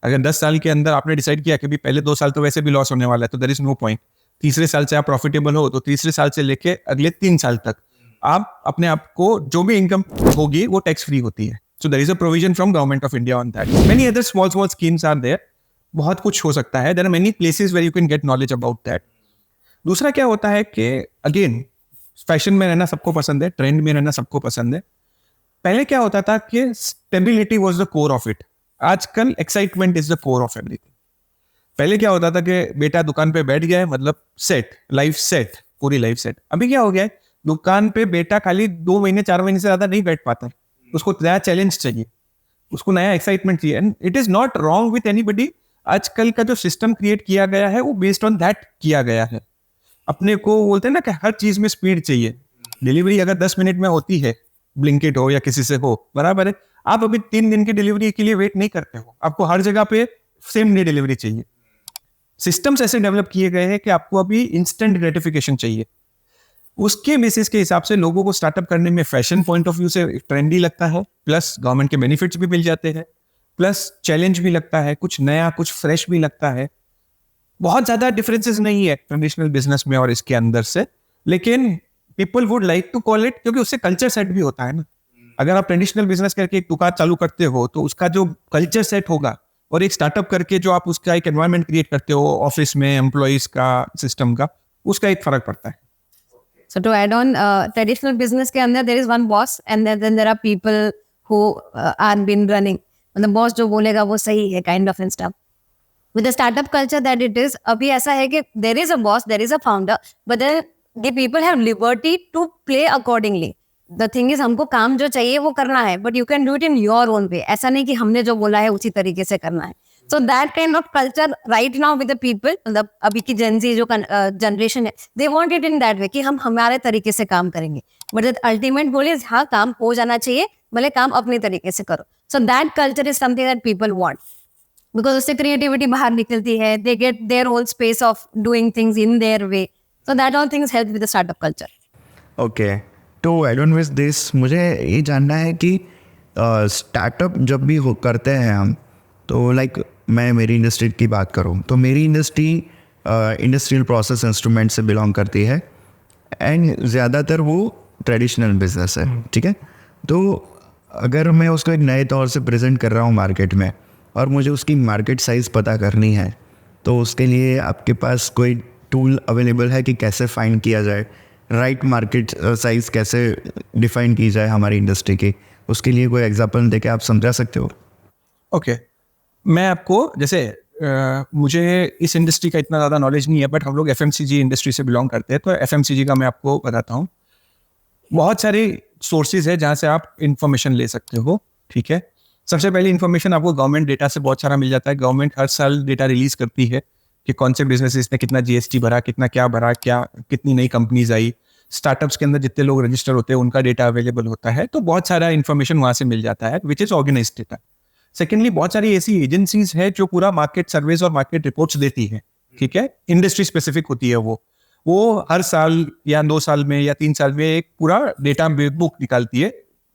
अगर 10 साल के अंदर आपने डिसाइड किया कि भी पहले 2 साल तो वैसे भी लॉस होने वाला है, तो देयर इज नो पॉइंट। तीसरे साल से आप प्रॉफिटेबल हो तो तीसरे साल से लेके अगले 3 साल तक आप अपने आप को जो भी इनकम होगी वो टैक्स फ्री होती है। So there is a provision from government of India on that. Many other small small schemes are there, बहुत कुछ हो सकता है। There are many places where you can get knowledge about that. दूसरा क्या होता है कि अगेन, फैशन में रहना सबको पसंद है, ट्रेंड में रहना सबको पसंद है। पहले क्या होता था कि stability was the core of it, आजकल excitement is the core of everything. पहले क्या होता था कि बेटा दुकान पे बैठ गया है मतलब सेट, लाइफ सेट, पूरी लाइफ सेट। अभी क्या हो गया है, दुकान पे बेटा खाली 2 महीने 4 महीने से ज्यादा नहीं बैठ पाता है, उसको नया चैलेंज चाहिए, उसको नया एक्साइटमेंट चाहिए। And it is not wrong with anybody. आजकल का जो सिस्टम क्रिएट किया गया है वो बेस्ड ऑन दैट किया गया है। अपने को बोलते हैं ना कि हर चीज में स्पीड चाहिए। डिलीवरी अगर 10 मिनट में होती है, ब्लिंकिट हो या किसी से हो, बराबर है। आप अभी 3 दिन की डिलीवरी के लिए वेट नहीं करते हो, आपको हर जगह पे सेम डे डिलीवरी चाहिए। सिस्टम्स ऐसे डेवलप किए गए हैं कि आपको अभी इंस्टेंट ग्रेटिफिकेशन चाहिए। उसके बेसिस के हिसाब से लोगों को स्टार्टअप करने में फैशन पॉइंट ऑफ व्यू से ट्रेंडी लगता है, प्लस गवर्नमेंट के बेनिफिट्स भी मिल जाते हैं, प्लस चैलेंज भी लगता है, कुछ नया कुछ फ्रेश भी लगता है। बहुत ज्यादा डिफरेंसेस नहीं है ट्रेडिशनल बिजनेस में और इसके अंदर से, लेकिन people would like to call it, क्योंकि उससे कल्चर सेट भी होता है ना। अगर आप ट्रेडिशनल बिजनेस करके एक दुकान चालू करते हो तो उसका जो कल्चर सेट होगा, और एक स्टार्टअप करके जो आप उसका एक एनवायरनमेंट क्रिएट करते हो ऑफिस में एम्प्लॉइज का, सिस्टम का, उसका एक फर्क पड़ता है। So to add on, traditional business के अंदर there is one boss and then there are people who are been running. मतलब boss जो बोलेगा वो सही है kind of and stuff. With the startup culture that it is, अभी ऐसा है कि there is a boss, there is a founder, but then the people have liberty to play accordingly. The thing is हमको काम जो चाहिए वो करना है, but you can do it in your own way. ऐसा नहीं कि हमने जो बोला है उसी तरीके से करना है. So that kind of culture right now with the people, मतलब अभी की Gen Z जो जनरेशन है, they want it in that way कि हम हमारे तरीके से काम करेंगे. But the ultimate goal is हाँ काम हो जाना चाहिए, भले काम अपने तरीके से करो. So that culture is something that people want. Because उससे creativity बाहर निकलती है, they get their own space of doing things in their way. So that all things help with the startup culture. Okay, तो add on with this मुझे ये जानना है कि स्टार्टअप जब भी करते हैं हम, तो लाइक मैं मेरी इंडस्ट्री की बात करूँ तो मेरी इंडस्ट्री इंडस्ट्रियल प्रोसेस इंस्ट्रूमेंट से बिलोंग करती है एंड ज़्यादातर वो ट्रेडिशनल बिजनेस है, ठीक है। तो अगर मैं उसको एक नए तौर से प्रेजेंट कर रहा हूँ मार्केट में और मुझे उसकी मार्केट साइज़ पता करनी है, तो उसके लिए आपके पास कोई टूल अवेलेबल है कि कैसे फाइंड किया जाए, राइट मार्केट साइज़ कैसे डिफाइन की जाए हमारी इंडस्ट्री की, उसके लिए कोई एग्जांपल देके आप समझा सकते हो? ओके, मैं आपको जैसे मुझे इस इंडस्ट्री का इतना ज़्यादा नॉलेज नहीं है, बट हम लोग एफएमसीजी इंडस्ट्री से बिलोंग करते हैं, तो एफएमसीजी का मैं आपको बताता हूँ। बहुत सारे सोर्सेज है जहाँ से आप इंफॉर्मेशन ले सकते हो, ठीक है। सबसे पहले इंफॉर्मेशन आपको गवर्नमेंट डेटा से बहुत सारा मिल जाता है। गवर्नमेंट हर साल डेटा रिलीज करती है कि कौन से बिजनेस ने कितना जीएसटी भरा, कितना क्या भरा, क्या कितनी नई कंपनीज आई, स्टार्टअप्स के अंदर जितने लोग रजिस्टर होते हैं उनका डेटा अवेलेबल होता है। तो बहुत सारा इन्फॉर्मेशन वहाँ से मिल जाता है, which is organised data. Secondly, बहुत सारी ऐसी एजेंसीज है जो पूरा मार्केट सर्वेज और मार्केट रिपोर्ट्स देती है, ठीक है। इंडस्ट्री स्पेसिफिक होती है वो हर साल या 2 साल में या 3 साल में एक पूरा डेटा बुक निकालती है।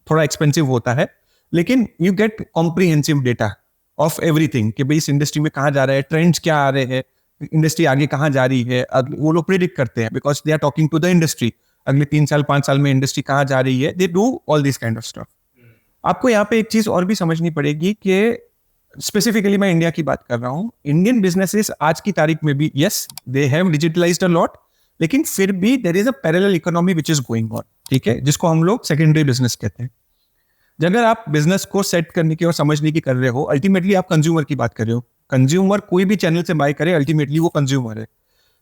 थोड़ा एक्सपेंसिव होता है, लेकिन you get comprehensive data of everything कि भाई इस इंडस्ट्री में कहाँ जा रहा है, ट्रेंड्स क्या आ रहे हैं, इंडस्ट्री आगे कहाँ जा रही है। वो लोग प्रिडिक्ट करते हैं because they are talking to the industry, अगले 3 साल 5 साल में इंडस्ट्री कहाँ जा रही है। They do all this kind of stuff. आपको यहाँ पे एक चीज और भी समझनी पड़ेगी कि स्पेसिफिकली मैं इंडिया की बात कर रहा हूँ। इंडियन बिजनेसेस आज की तारीख में भी yes they have digitalised a lot, लेकिन फिर भी there is a parallel economy which is going on, ठीक है, जिसको हम लोग सेकेंडरी बिजनेस कहते हैं। अगर आप बिजनेस को सेट करने की और समझने की कर रहे हो, अल्टीमेटली आप कंज्यूमर की बात कर रहे हो। कंज्यूमर कोई भी चैनल से बाय करे, अल्टीमेटली वो कंज्यूमर है।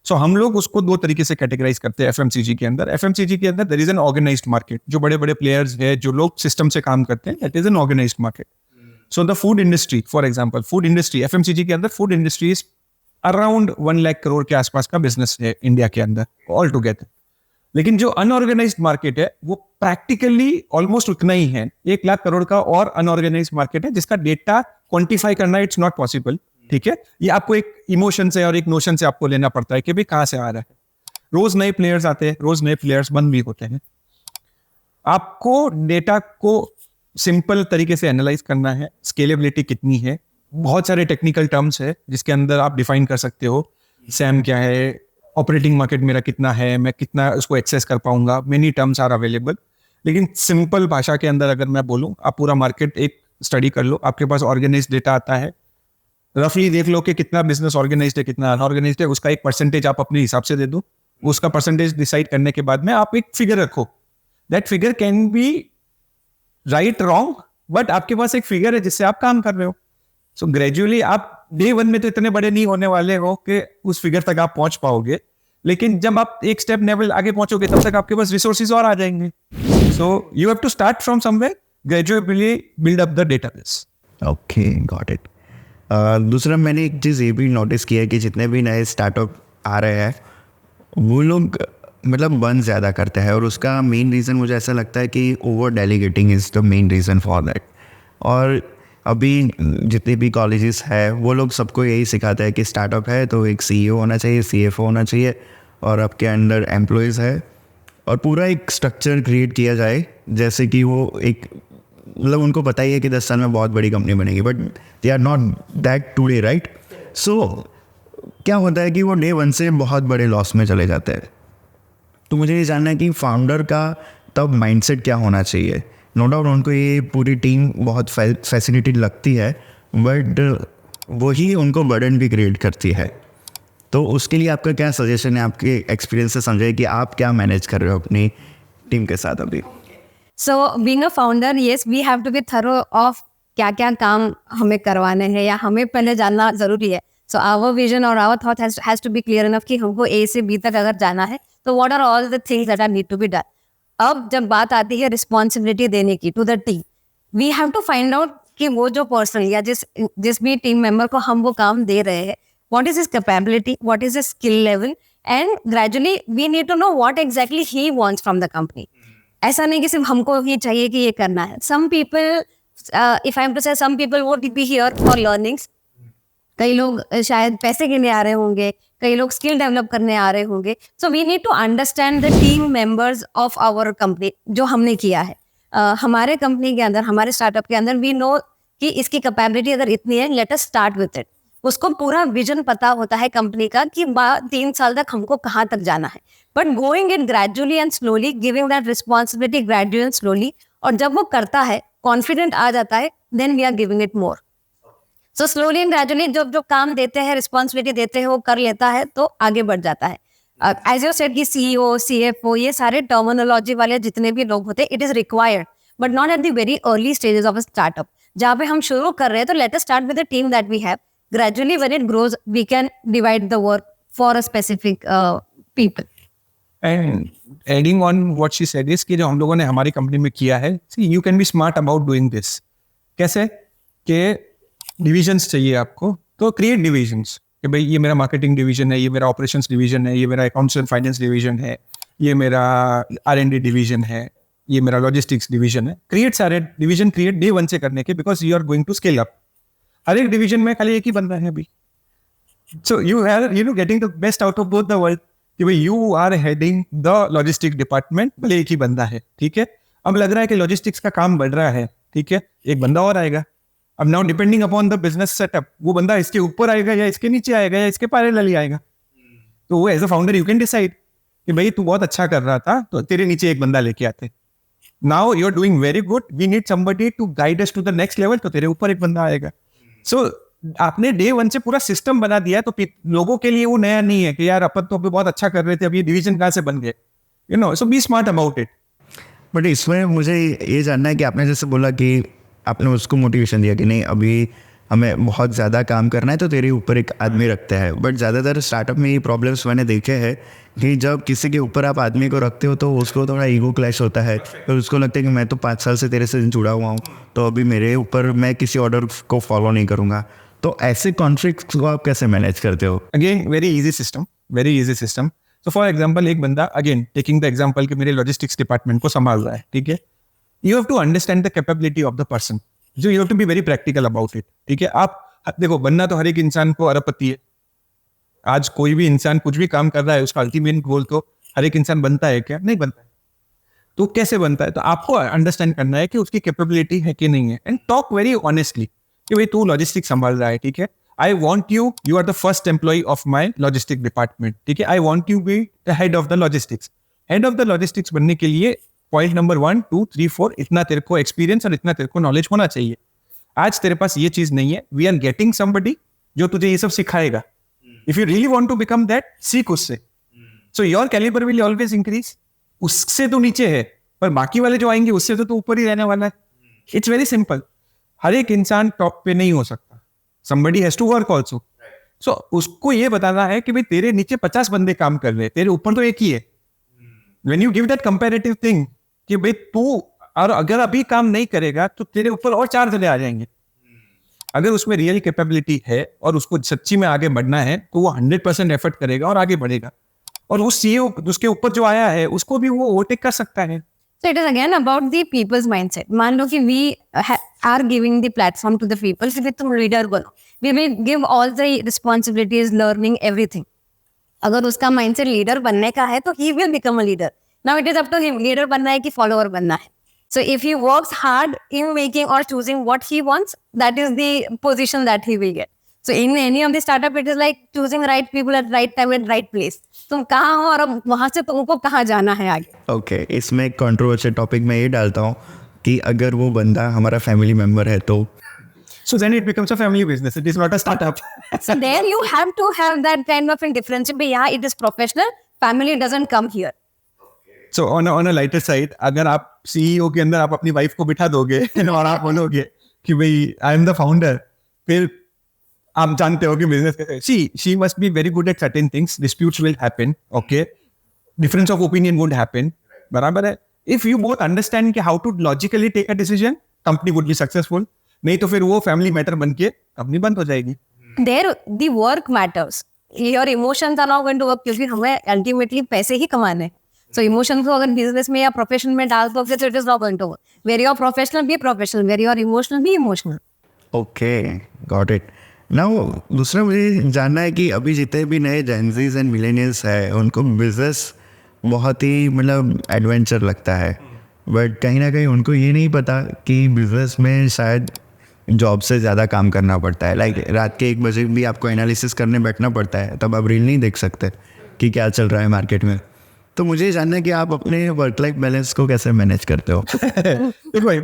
सो हम लोग उसको 2 तरीके से कैटेगराइज करते हैं एफएमसीजी के अंदर। एफएमसीजी के अंदर there is an organised market, जो बड़े बड़े प्लेयर्स है, जो लोग सिस्टम से काम करते हैं, that is an organised market. So the food industry, for example, food industry FMCG के अंदर, food industry around 1 lakh crore के आसपास का बिजनेस है इंडिया के अंदर ऑल टुगेदर। लेकिन जो अनऑर्गेनाइज्ड मार्केट है वो प्रैक्टिकली ऑलमोस्ट उतना ही है, 1 लाख करोड़ का और अनऑर्गेनाइज्ड मार्केट है जिसका डेटा क्वांटिफाई करना इट्स नॉट पॉसिबल। ठीक है, ये आपको एक इमोशन से और एक नोशन से आपको लेना पड़ता है कि भाई कहाँ से आ रहा है। रोज नए प्लेयर्स आते हैं, रोज नए प्लेयर्स बंद भी होते हैं। आपको डेटा को सिंपल तरीके से एनालाइज करना है, स्केलेबिलिटी कितनी है, बहुत सारे टेक्निकल टर्म्स है जिसके अंदर आप डिफाइन कर सकते हो सैम क्या है, ऑपरेटिंग मार्केट मेरा कितना है, मैं कितना उसको एक्सेस कर पाऊंगा, मेनी टर्म्स आर अवेलेबल। लेकिन सिंपल भाषा के अंदर अगर मैं बोलूं, आप पूरा मार्केट एक स्टडी कर लो, आपके पास ऑर्गेनाइज्ड डेटा आता है, रफली देख लो कि कितना बिजनेस ऑर्गेनाइज्ड है कितना अनऑर्गेनाइज्ड है, उसका एक परसेंटेज आप अपने हिसाब से दे दो। उसका परसेंटेज डिसाइड करने के बाद में आप एक फिगर रखो, that figure can be right wrong, but आपके पास एक फिगर है जिससे आप काम कर रहे हो। सो ग्रेजुअली आप डे 1 में तो इतने बड़े नहीं होने वाले हो कि उस फिगर तक आप पहुंच पाओगे, लेकिन जब आप एक स्टेप लेवल आगे पहुंचोगे तब तक आपके पास रिसोर्सेज और आ जाएंगे। So you have to start from somewhere, gradually build up the database. Okay, got it. दूसरा मैंने एक चीज़ ये भी नोटिस किया है कि जितने भी नए स्टार्टअप आ रहे हैं वो लोग मतलब बंद ज़्यादा करते हैं, और उसका मेन रीज़न मुझे ऐसा लगता है कि over delegating is the main reason for that. और अभी जितने भी कॉलेजेस है वो लोग सबको यही सिखाते हैं कि स्टार्टअप है तो एक CEO होना चाहिए, CFO होना चाहिए, और आपके अंडर एम्प्लॉयज़ है, और पूरा एक स्ट्रक्चर क्रिएट किया जाए जैसे कि वो एक मतलब उनको पता ही है कि 10 साल में बहुत बड़ी कंपनी बनेगी, but they are not that today, right? So क्या होता है कि वो डे 1 से बहुत बड़े लॉस में चले जाते हैं। तो मुझे ये जानना है कि फाउंडर का तब माइंडसेट क्या होना चाहिए। नो डाउट उनको ये पूरी टीम बहुत फैसिलिटेड लगती है, बट वही उनको बर्डन भी क्रिएट करती है। तो उसके लिए आपका क्या सजेशन है, आपके एक्सपीरियंस से समझाइए कि आप क्या मैनेज कर रहे हो अपनी टीम के साथ अभी। So being a founder, yes, we have to be thorough of क्या क्या काम हमें करवाने हैं या हमें पहले जानना जरूरी है। So our vision or our thought has to be clear enough कि हमको A से B तक अगर जाना है तो what are all the things that are need to be done। अब जब बात आती है रिस्पॉन्सिबिलिटी देने की to the team, we have to find out कि वो जो पर्सन या जिस भी टीम मेंबर को हम वो काम दे रहे हैं, what is his capability, what is his skill level, and gradually we need to know what exactly he wants from the company। ऐसा नहीं कि सिर्फ हमको ही चाहिए कि ये करना है। Some people, if I am to say, some people would be here for learnings। कई लोग शायद पैसे के लिए आ रहे होंगे, कई लोग स्किल डेवलप करने आ रहे होंगे। So we need to understand the team members of our company, जो हमने किया है हमारे कंपनी के अंदर, हमारे स्टार्टअप के अंदर। वी नो कि इसकी कैपेबिलिटी अगर इतनी है, late us start with it. उसको पूरा विजन पता होता है कंपनी का कि 3 साल तक हमको कहाँ तक जाना है, but going it gradually and slowly, giving that responsibility gradually and slowly. और जब वो करता है, कॉन्फिडेंट आ जाता है, then we are giving it more. So slowly and gradually जो काम देते हैं, रिस्पॉन्सिबिलिटी देते हैं, वो कर लेता है तो आगे बढ़ जाता है। एज यू सेड कि CEO, CFO, ये सारे टर्मिनोलॉजी वाले जितने भी लोग होते हैं, it is required, but not at the very early stages of a startup. जहाँ पे हम शुरू कर रहे हैं तो let us start with the team that we have. Gradually when it grows, we can divide the work for a specific people। And adding on what she said is कि जो हम लोगों ने हमारी कंपनी में किया है, see you can be smart about doing this। कैसे कि डिविजन्स चाहिए आपको, तो क्रिएट डिविजन्स कि भाई ये मेरा मार्केटिंग डिवीजन है, ये मेरा ऑपरेशंस डिवीजन है, ये मेरा अकाउंट्स एंड फाइनेंस डिवीजन है, ये मेरा R&D डिवीजन है, ये मेरा लॉजिस्टिक्स डिवीजन है। क्रिएट सारे डिवीजन क्रिएट डे 1 से करने के, because you are going to scale up. हर एक डिवीजन में खाली एक ही बंदा है अभी। So you have getting the best out of both the world कि भाई you are heading the logistic department, भले एक ही बंदा है, ठीक है। अब लग रहा है कि लॉजिस्टिक्स का काम बढ़ रहा है, ठीक है, एक बंदा और आएगा। अब now depending upon the business setup, वो बंदा इसके ऊपर आएगा या इसके नीचे आएगा या इसके पैरेलल आएगा। तो वो as a founder you can decide कि भाई तू बहुत अच्छा कर रहा था तो तेरे नीचे एक बंदा लेके आते। Now you are doing very good, we need somebody to guide us to the next level, तो तेरे ऊपर एक बंदा आएगा। सो आपने डे 1 से पूरा सिस्टम बना दिया, तो लोगों के लिए वो नया नहीं है कि यार अपन तो अभी बहुत अच्छा कर रहे थे, अब ये डिवीजन कहाँ से बन गए, you know. So be smart about it. But इसमें मुझे ये जानना है कि आपने जैसे बोला कि आपने उसको मोटिवेशन दिया कि नहीं अभी हमें बहुत ज़्यादा काम करना है तो तेरे ऊपर एक आदमी रखते हैं, बट ज़्यादातर स्टार्टअप में ये प्रॉब्लम्स मैंने देखे हैं कि जब किसी के ऊपर आप आदमी को रखते हो तो उसको थोड़ा ईगो क्लैश होता है, तो उसको लगता है कि मैं तो 5 साल से तेरे से जुड़ा हुआ हूँ, तो अभी मेरे ऊपर मैं किसी ऑर्डर को फॉलो नहीं करूँगा। तो ऐसे कॉन्फ्लिक्ट को आप कैसे मैनेज करते हो? Again very easy system. So for example एक बंदा, अगेन टेकिंग द एग्जाम्पल कि मेरे लॉजिस्टिक्स डिपार्टमेंट को संभाल रहा है, ठीक है, you have to understand the capability of the person, जो you have to be very practical about it, ठीक है। आप देखो, बनना तो हर एक इंसान को अरबपति है। आज कोई भी इंसान कुछ भी काम कर रहा है, उसका अल्टीमेट गोल तो हर एक इंसान बनता है क्या? नहीं बनता है। तो कैसे बनता है? तो आपको अंडरस्टैंड करना है कि उसकी कैपेबिलिटी है कि नहीं है, एंड टॉक वेरी ऑनेस्टली कि भाई तू लॉजिस्टिक संभाल रहा है, ठीक है, I want you are the first employ of my logistic department, ठीक है, I want you be the head of the logistics. Head of the logistics बनने के लिए पॉइंट नंबर 1, 2, 3, 4 इतना तेरे को एक्सपीरियंस और इतना तेरे को नॉलेज होना चाहिए। आज तेरे पास ये चीज नहीं है, वी आर गेटिंग समबडी जो तुझे ये सब सिखाएगा। If you really want to become that, सीख उससे, so your calibre will always increase. उससे तो नीचे है, पर बाकी वाले जो आएंगे उससे तो ऊपर ही रहने वाला है। It's very simple. हर एक इंसान टॉप पे नहीं हो सकता, somebody has to work also। सो उसको ये बताना है कि भाई तेरे नीचे 50 बंदे काम कर रहे हैं, तेरे ऊपर तो एक ही है। When you give that comparative thing कि भाई तू और अगर अभी काम नहीं करेगा तो तेरे ऊपर और 4 जने आ जाएंगे। अगर उसमें रियल कैपेबिलिटी है और उसको सच्ची में आगे बढ़ना है तो वो 100% एफर्ट करेगा और आगे बढ़ेगा, और उस सीईओ उसके ऊपर जो आया है उसको भी वो ओवरटेक कर सकता है। So it is again about the people's mindset. मान लो कि we are giving the platform to the people कि तुम leader बनो, we will give all the responsibilities, learning, everything. अगर उसका mindset leader बनने का है तो he will become a leader. Now it is up to him, leader बनना है कि follower बनना है। So if he works hard in making or choosing what he wants, that is the position that he will get. So in any of the startup, it is like choosing right people at right time at right place. तुम कहाँ हो और अब वहाँ से तुमको कहाँ जाना है आगे। ओके, इसमें एक कंट्रोवर्शियल टॉपिक मैं ये डालता हूँ कि अगर वो बंदा हमारा फैमिली मेम्बर है तो So then it becomes a family business. It is not a startup. So there you have to have that kind of a difference. Yeah, it is professional. Family doesn't come here. So on a lighter side, अगर आप CEO के अंदर आप अपनी wife को बिठा दोगे और आप बोलोगे कि भाई आई एम द फाउंडर, फिर आप जानते हो कि बिजनेस कैसे, she must be very good at certain things. Disputes will happen, okay? Difference of opinion would happen. बराबर है? If you both understand कि how to logically take a decision, company would be successful. नहीं तो फिर वो family matter बन के company बंद हो जाएगी। There the work matters. Your emotions are not going to work क्योंकि हमें ultimately पैसे ही कमाने हैं। So emotions को अगर बिजनेस में या प्रोफेशन में डाल दो फिर it is not going to work. Where you are professional, be professional. Where you are emotional, be emotional. Okay, got it. Now दूसरा मुझे जानना है कि अभी जितने भी नए जेनजीज एंड मिलेनियल्स हैं उनको बिजनेस बहुत ही मतलब एडवेंचर लगता है, बट कहीं ना कहीं उनको ये नहीं पता कि बिजनेस में शायद जॉब से ज़्यादा काम करना पड़ता है। लाइक रात के 1 बजे भी आपको एनालिसिस करने बैठना पड़ता है, तब आप रील नहीं देख सकते कि क्या चल रहा है मार्केट में। तो मुझे ये जानना है कि आप अपने वर्क लाइफ बैलेंस को कैसे मैनेज करते हो? देखो भाई,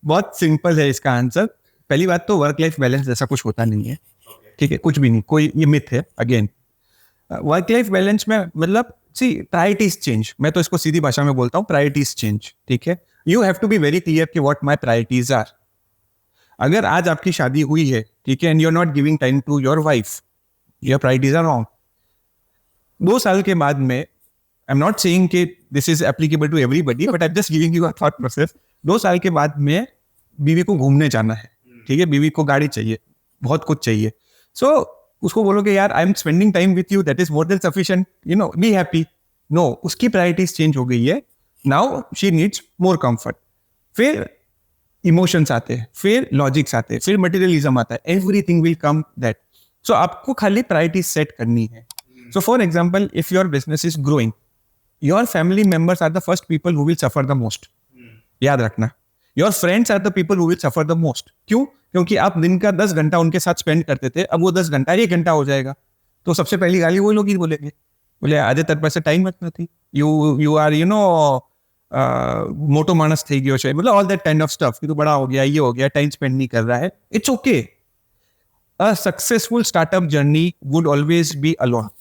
बहुत सिंपल है इसका आंसर। पहली बात तो वर्क लाइफ बैलेंस जैसा कुछ होता नहीं है, ठीक है, कुछ भी नहीं, कोई ये मिथ है। अगेन वर्क लाइफ बैलेंस में मतलब सी प्रायोरिटीज चेंज, मैं तो इसको सीधी भाषा में बोलता हूँ, प्रायोरिटीज चेंज, ठीक है। You have to be very clear कि व्हाट माय प्रायोरिटीज आर। अगर आज आपकी शादी हुई है, ठीक है, and you are not giving time to your wife, your priorities are wrong. 2 साल के बाद में, आई एम नॉट सेइंग कि this is applicable to everybody, but I am just giving you a thought process. 2 साल के बाद में बीवी को घूमने जाना है, ठीक है, बीवी को गाड़ी चाहिए, बहुत कुछ चाहिए। सो उसको बोलोगे यार I am spending time with you, that is more than sufficient, you know, be happy. No, उसकी प्रायोरिटीज चेंज हो गई है। Now she needs more comfort. फिर इमोशंस आते हैं, फिर लॉजिक्स आते हैं, फिर मटेरियलिज्म आता है, एवरीथिंग विल कम दैट। सो आपको खाली प्रायोरिटीज सेट करनी है। So for example, if your business is growing, your family members are the first people who will suffer the most. याद रखना, your friends are the people who will suffer the most. क्यों? क्योंकि आप दिन का 10 घंटा उनके साथ स्पेंड करते थे, अब वो 10 घंटा 1 घंटा हो जाएगा, तो सबसे पहली गाली वो लोग ही बोलेंगे, बोले આજે તાર પાસે टाइम જ નથી, you are you know मोटो मानस થઈ ગયો છે, मतलब all that kind of stuff कि तू बड़ा हो गया, ये हो गया, टाइम स्पेंड नहीं कर रहा है। It's okay. A successful startup journey would always be alone.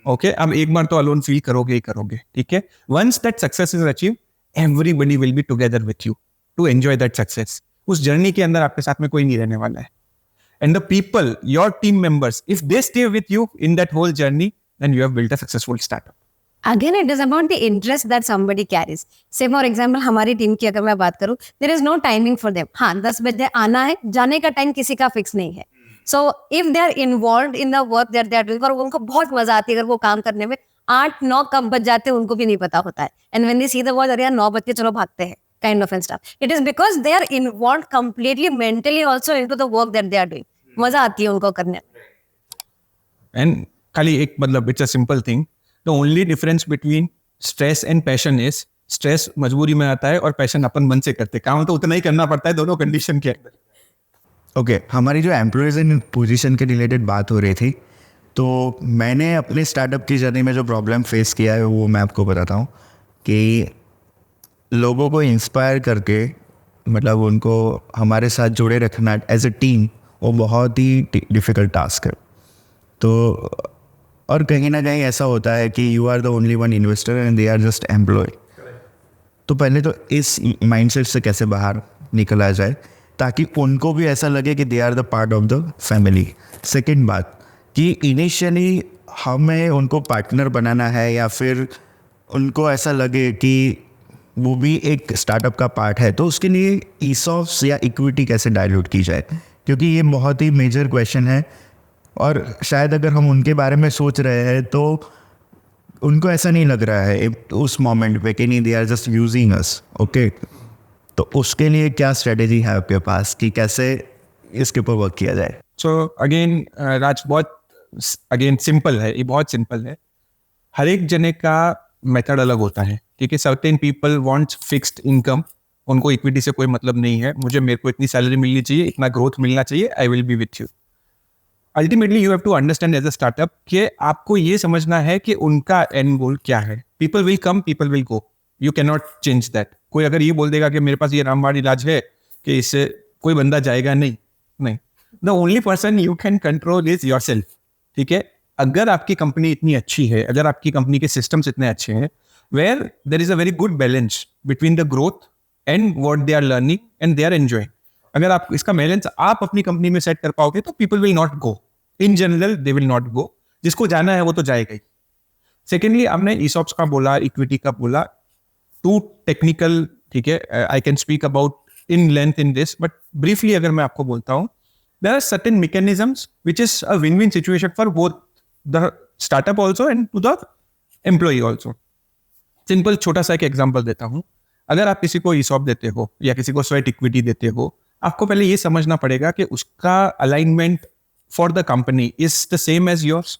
Okay, अब एक बार तो अलोन फील करोगे ही करोगे, ठीक है। Once that success is achieve, everybody will be together with you to enjoy that success. उस जर्नी के अंदर आपके साथ में कोई नहीं रहने वाला है। And the people, your team members, if they stay with you in that whole journey, then you have built a successful startup. Again, it is about the interest that somebody carries. Say for example, हमारी team की अगर मैं बात करूँ, there is no timing for them. हाँ, 10 बजे आना है, जाने का टाइम किसी का फिक्स नहीं है। So if they are involve in the work that they are doing, और उनको बहुत मजा आती है अगर वो काम करने में, 8-9 कब बज जाते हैं उनको भी नहीं पता होता है, and when they see the watch, अरे यार 9 बज के चलो भागते हैं, kind of and stuff. It is because they are involve completely mentally also into the work that they are doing. मजा आती है उनको करने में. एंड खाली एक मतलब it's a simple thing, the only difference between stress and passion is stress मजबूरी में आता है और पैशन अपन मन से करते, काम तो उतना ही करना पड़ता है दोनों कंडीशन के अंदर. ओके, हमारी जो एम्प्लॉयज़ इन पोजीशन के रिलेटेड बात हो रही थी, तो मैंने अपने स्टार्टअप की जर्नी में जो प्रॉब्लम फेस किया है वो मैं आपको बताता हूँ कि लोगों को इंस्पायर करके, मतलब उनको हमारे साथ जुड़े रखना एज अ टीम, वो बहुत ही डिफ़िकल्ट टास्क है. तो और कहीं ना कहीं ऐसा होता है कि you are the only one investor and they are just employ. तो पहले तो इस माइंडसेट से कैसे बाहर निकला जाए ताकि उनको भी ऐसा लगे कि they are the part of the family. Second बात कि इनिशियली हमें उनको पार्टनर बनाना है या फिर उनको ऐसा लगे कि वो भी एक स्टार्टअप का पार्ट है, तो उसके लिए ईसॉप्स या इक्विटी कैसे डाइल्यूट की जाए, क्योंकि ये बहुत ही मेजर क्वेश्चन है. और शायद अगर हम उनके बारे में सोच रहे हैं तो उनको ऐसा नहीं लग रहा है उस मोमेंट पे कि नहीं, they are just using us. Okay, तो उसके लिए क्या स्ट्रेटेजी है आपके पास कि कैसे इसके ऊपर वर्क किया जाए? सो अगेन राज, बहुत अगेन सिंपल है, ये बहुत सिंपल है. हर एक जने का मेथड अलग होता है, ठीक है. Certain people wants fixed income, उनको इक्विटी से कोई मतलब नहीं है, मेरे को इतनी सैलरी मिलनी चाहिए, इतना ग्रोथ मिलना चाहिए, I will be with you. Ultimately you have to understand as a startup कि आपको ये समझना है कि उनका एंड गोल क्या है. People will come, people will go, you can not change that. कोई अगर ये बोल देगा कि मेरे पास ये रामबाण इलाज है कि इससे कोई बंदा जाएगा, नहीं. The only person you can control is your self, ठीक है. अगर आपकी कंपनी इतनी अच्छी है, अगर आपकी कंपनी के सिस्टम्स इतने अच्छे हैं, where there is a very good balance between the growth and what they are learning and they are enjoying, अगर आप इसका बैलेंस आप अपनी कंपनी में सेट कर पाओगे तो people will not go. In general they will not go. जिसको जाना है वो तो जाएगा ही. सेकेंडली, आपने ईसॉप्स का बोला, इक्विटी का बोला, टू टेक्निकल, ठीक है. I can speak about in length in this, but briefly अगर मैं आपको बोलता हूँ, there are certain mechanisms which is a win win situation for both the startup also and to the employee also. Simple छोटा सा एक example देता हूँ. अगर आप किसी को ईसॉप देते हो या किसी को स्वेट इक्विटी देते हो, आपको पहले ये समझना पड़ेगा कि उसका alignment for the company is the same as yours.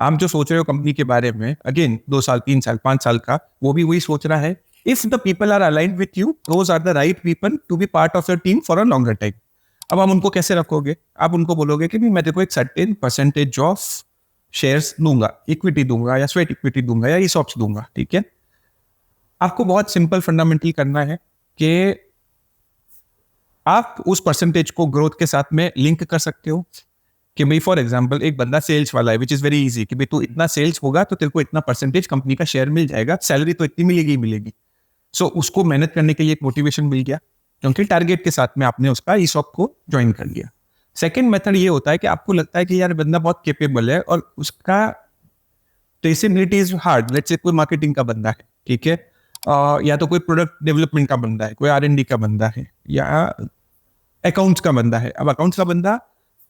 आप जो सोच रहे हो कंपनी के बारे में, अगेन 2 साल 3 साल 5 साल का, वो भी वही सोच रहा है. If the people are aligned with you, those are the right people to be part of your team for a longer time. अब हम उनको कैसे रखोगे? आप उनको बोलोगे कि मैं तेरे को एक सर्टेन परसेंटेज ऑफ शेयर्स दूंगा, इक्विटी दूंगा या स्वेट इक्विटी दूंगा या ईसॉप्स दूंगा, ठीक है. आपको बहुत सिंपल फंडामेंटल करना है कि आप उस परसेंटेज को ग्रोथ के साथ में लिंक कर सकते हो. कि भाई फॉर एग्जांपल एक बंदा सेल्स वाला है, विच इज वेरी इजी, कि भाई तू इतना सेल्स होगा तो तेरे को इतना परसेंटेज कंपनी का शेयर मिल जाएगा, सैलरी तो इतनी मिलेगी ही मिलेगी. सो उसको मेहनत करने के लिए एक मोटिवेशन मिल गया क्योंकि टारगेट के साथ में आपने उसका ईसॉप को ज्वाइन कर लिया. सेकेंड मेथड ये होता है कि आपको लगता है कि यार बंदा बहुत केपेबल है और उसका traceability is hard. Let's say कोई मार्केटिंग का बंदा है, ठीक है, या तो कोई प्रोडक्ट डेवलपमेंट का बंदा है, कोई R&D का बंदा है, या अकाउंट्स का बंदा है. अब अकाउंट्स का बंदा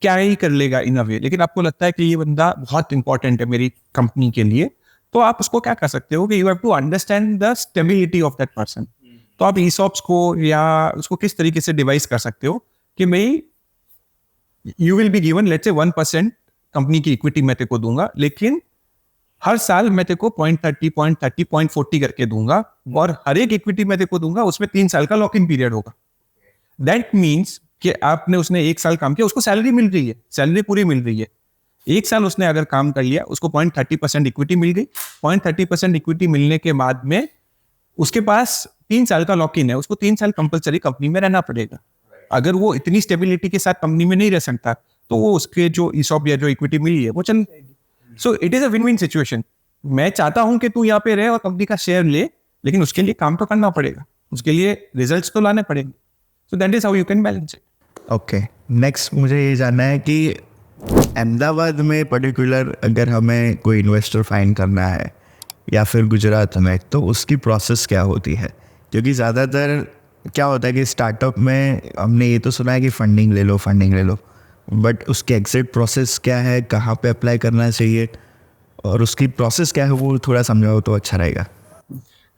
क्या ही कर लेगा इन अ वे, लेकिन आपको लगता है कि ये बंदा बहुत इंपॉर्टेंट है मेरी कंपनी के लिए, तो आप उसको क्या कर सकते हो कि you have to understand the stability of that person. तो आप ईसॉप्स को या उसको किस तरीके से डिवाइस कर सकते हो कि भाई you will be given let's say 1% company की इक्विटी मैं तेरे को दूंगा, लेकिन हर साल मैं तेरे को 0.30, 0.30, 0.40 करके दूंगा, और हर एक इक्विटी मैं तेरे को दूंगा, उसमें 3 साल का लॉक इन पीरियड होगा. दैट मीन्स कि आपने उसने 1 साल काम किया, उसको सैलरी मिल रही है, सैलरी पूरी मिल रही है. 1 साल उसने अगर काम कर लिया, उसको 0.30% इक्विटी मिल गई. 0.30% इक्विटी मिलने के बाद में उसके पास 3 साल का लॉक इन है, उसको 3 साल कंपलसरी कंपनी में रहना पड़ेगा. अगर वो इतनी स्टेबिलिटी के साथ कंपनी में नहीं रह सकता तो वो उसके जो ईसॉप या जो इक्विटी मिली है वो चल जाएगी. So it is a win win situation. मैं चाहता हूं कि तू यहाँ पे रहे और कंपनी का शेयर ले, लेकिन उसके लिए काम तो करना पड़ेगा, उसके लिए रिजल्ट्स तो लाने पड़ेंगे. सो that is how you can balance it. Okay, next मुझे ये जानना है कि अहमदाबाद में पर्टिकुलर अगर हमें कोई इन्वेस्टर फाइंड करना है या फिर गुजरात में, तो उसकी प्रोसेस क्या होती है? क्योंकि ज़्यादातर क्या होता है कि स्टार्टअप में हमने ये तो सुना है कि फंडिंग ले लो, बट उसके एग्जिट प्रोसेस क्या है, कहाँ पे अप्लाई करना चाहिए और उसकी प्रोसेस क्या है, वो थोड़ा समझाओ तो अच्छा रहेगा.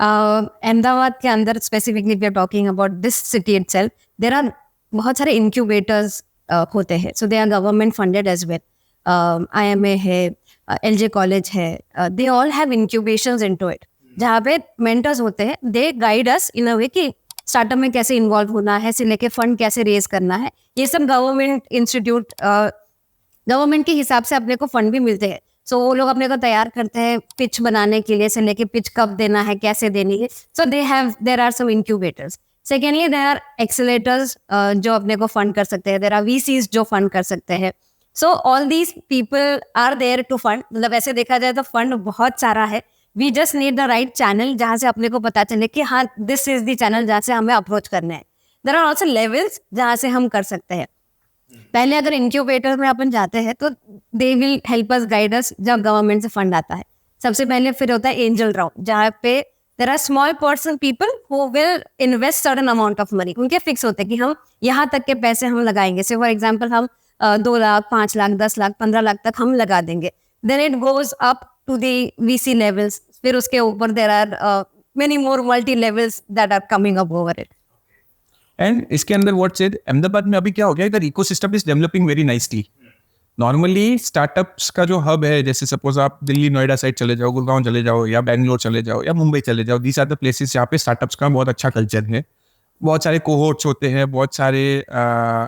अहमदाबाद के अंदर specifically we are talking about this city itself, there are बहुत सारे इंक्यूबेटर्स होते हैं. So they are government funded as well. IMA है, LJ कॉलेज है, they all have incubations into it, जहाँ पे मेंटर्स होते हैं. दे गाइड अस इन अ वे कि स्टार्टअप में कैसे इन्वॉल्व होना है, से लेके फंड कैसे रेज करना है. ये सब गवर्नमेंट इंस्टीट्यूट, गवर्नमेंट के हिसाब से अपने को फंड भी मिलते हैं. सो वो लोग अपने को तैयार करते हैं पिच बनाने के लिए, से लेके पिच कब देना है, कैसे देनी है. So there are some incubators. Secondly there are accelerators जो अपने को फंड कर सकते हैं. देर आर VCs जो फंड कर सकते हैं. So all these people are there to fund. मतलब ऐसे देखा जाए तो फंड बहुत सारा है. We just need the right channel जहाँ से अपने को पता चले कि हाँ दिस इज द चैनल जहाँ से हमें अप्रोच करना है. देर आर ऑल्सो लेवल्स जहाँ से हम कर सकते हैं. पहले अगर इंक्यूबेटर में अपन जाते हैं तो they will help us, guide us जब गवर्नमेंट से फंड आता है. सबसे पहले फिर होता है एंजल राउंड, जहाँ पे there are small person people who will invest certain amount of money. उनके फिक्स होते हैं कि हम यहाँ तक के पैसे हम लगाएंगे. से फॉर एग्जाम्पल हम 2 लाख, 5 लाख, 10 लाख, 15 लाख तक हम लगा देंगे. Then it goes up to the VC levels. फिर उसके ऊपर there are many more multi levels that are coming up over it. And इसके अंदर व्हाट सेड, अहमदाबाद में अभी क्या हो गया, इधर ecosystem is developing very nicely. Normally startups का जो हब है, जैसे सपोज आप दिल्ली नोएडा साइड चले जाओ, गुड़गांव चले जाओ, या बैंगलोर चले जाओ, या मुंबई चले जाओ, दीज आर द प्लेसेस जहाँ पे स्टार्टअप्स का बहुत अच्छा कल्चर है. बहुत सारे कोहोर्ट्स होते हैं, बहुत सारे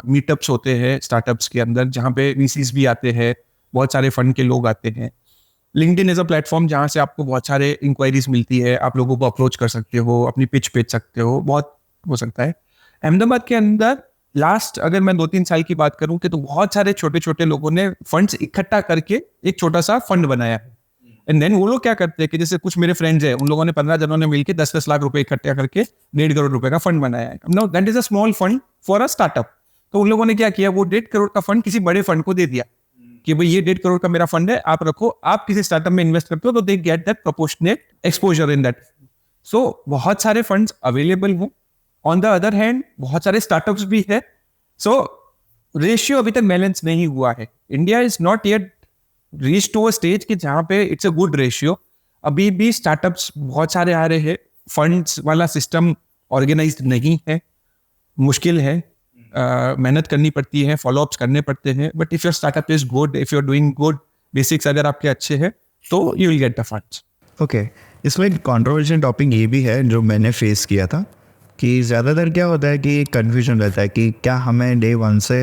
मीटअप्स होते हैं स्टार्टअप्स के अंदर, जहाँ पे VCs भी आते हैं, बहुत सारे फंड के लोग आते हैं. लिंक्डइन इज अ प्लेटफॉर्म जहाँ से आपको बहुत सारे इंक्वायरीज मिलती है, आप लोगों को अप्रोच कर सकते हो, अपनी पिच बेच सकते हो, बहुत हो सकता है. अहमदाबाद के अंदर लास्ट अगर मैं 2-3 साल की बात करूं कि तो बहुत सारे छोटे छोटे लोगों ने फंड्स इकट्ठा करके एक छोटा सा फंड बनाया है. एंड देन वो लोग क्या करते हैं कि जैसे कुछ मेरे फ्रेंड्स हैं, उन लोगों ने 15 जनों ने मिलकर 10-10 लाख रुपए इकट्ठा करके 1.5 करोड़ रुपए का फंड बनाया है. Now that is a small fund for a startup. तो उन लोगों ने क्या किया, वो 1.5 करोड़ का फंड किसी बड़े फंड को दे दिया कि भाई ये 1.5 करोड़ का मेरा फंड है, आप रखो. आप किसी स्टार्टअप में इन्वेस्ट करते हो तो they get that proportionate exposure in that. So बहुत सारे फंड्स अवेलेबल हैं. ऑन द अदर हैंड बहुत सारे स्टार्टअप्स भी है. सो रेशियो अभी तक बैलेंस नहीं हुआ है. India is not yet reach to a stage कि जहाँ पे इट्स अ गुड रेशियो. अभी भी स्टार्टअप्स बहुत सारे आ रहे हैं, फंड्स वाला सिस्टम ऑर्गेनाइज्ड नहीं है, मुश्किल है, मेहनत करनी पड़ती है, फॉलोअप्स करने पड़ते हैं. But if your startup is good, if you are doing good, basics अगर आपके अच्छे हैं तो you will get the funds. Okay, इसमें एक कॉन्ट्रोवर्शियल टॉपिक ये भी है जो मैंने फेस किया था कि ज़्यादातर क्या होता है कि कन्फ्यूजन रहता है कि क्या हमें डे 1 से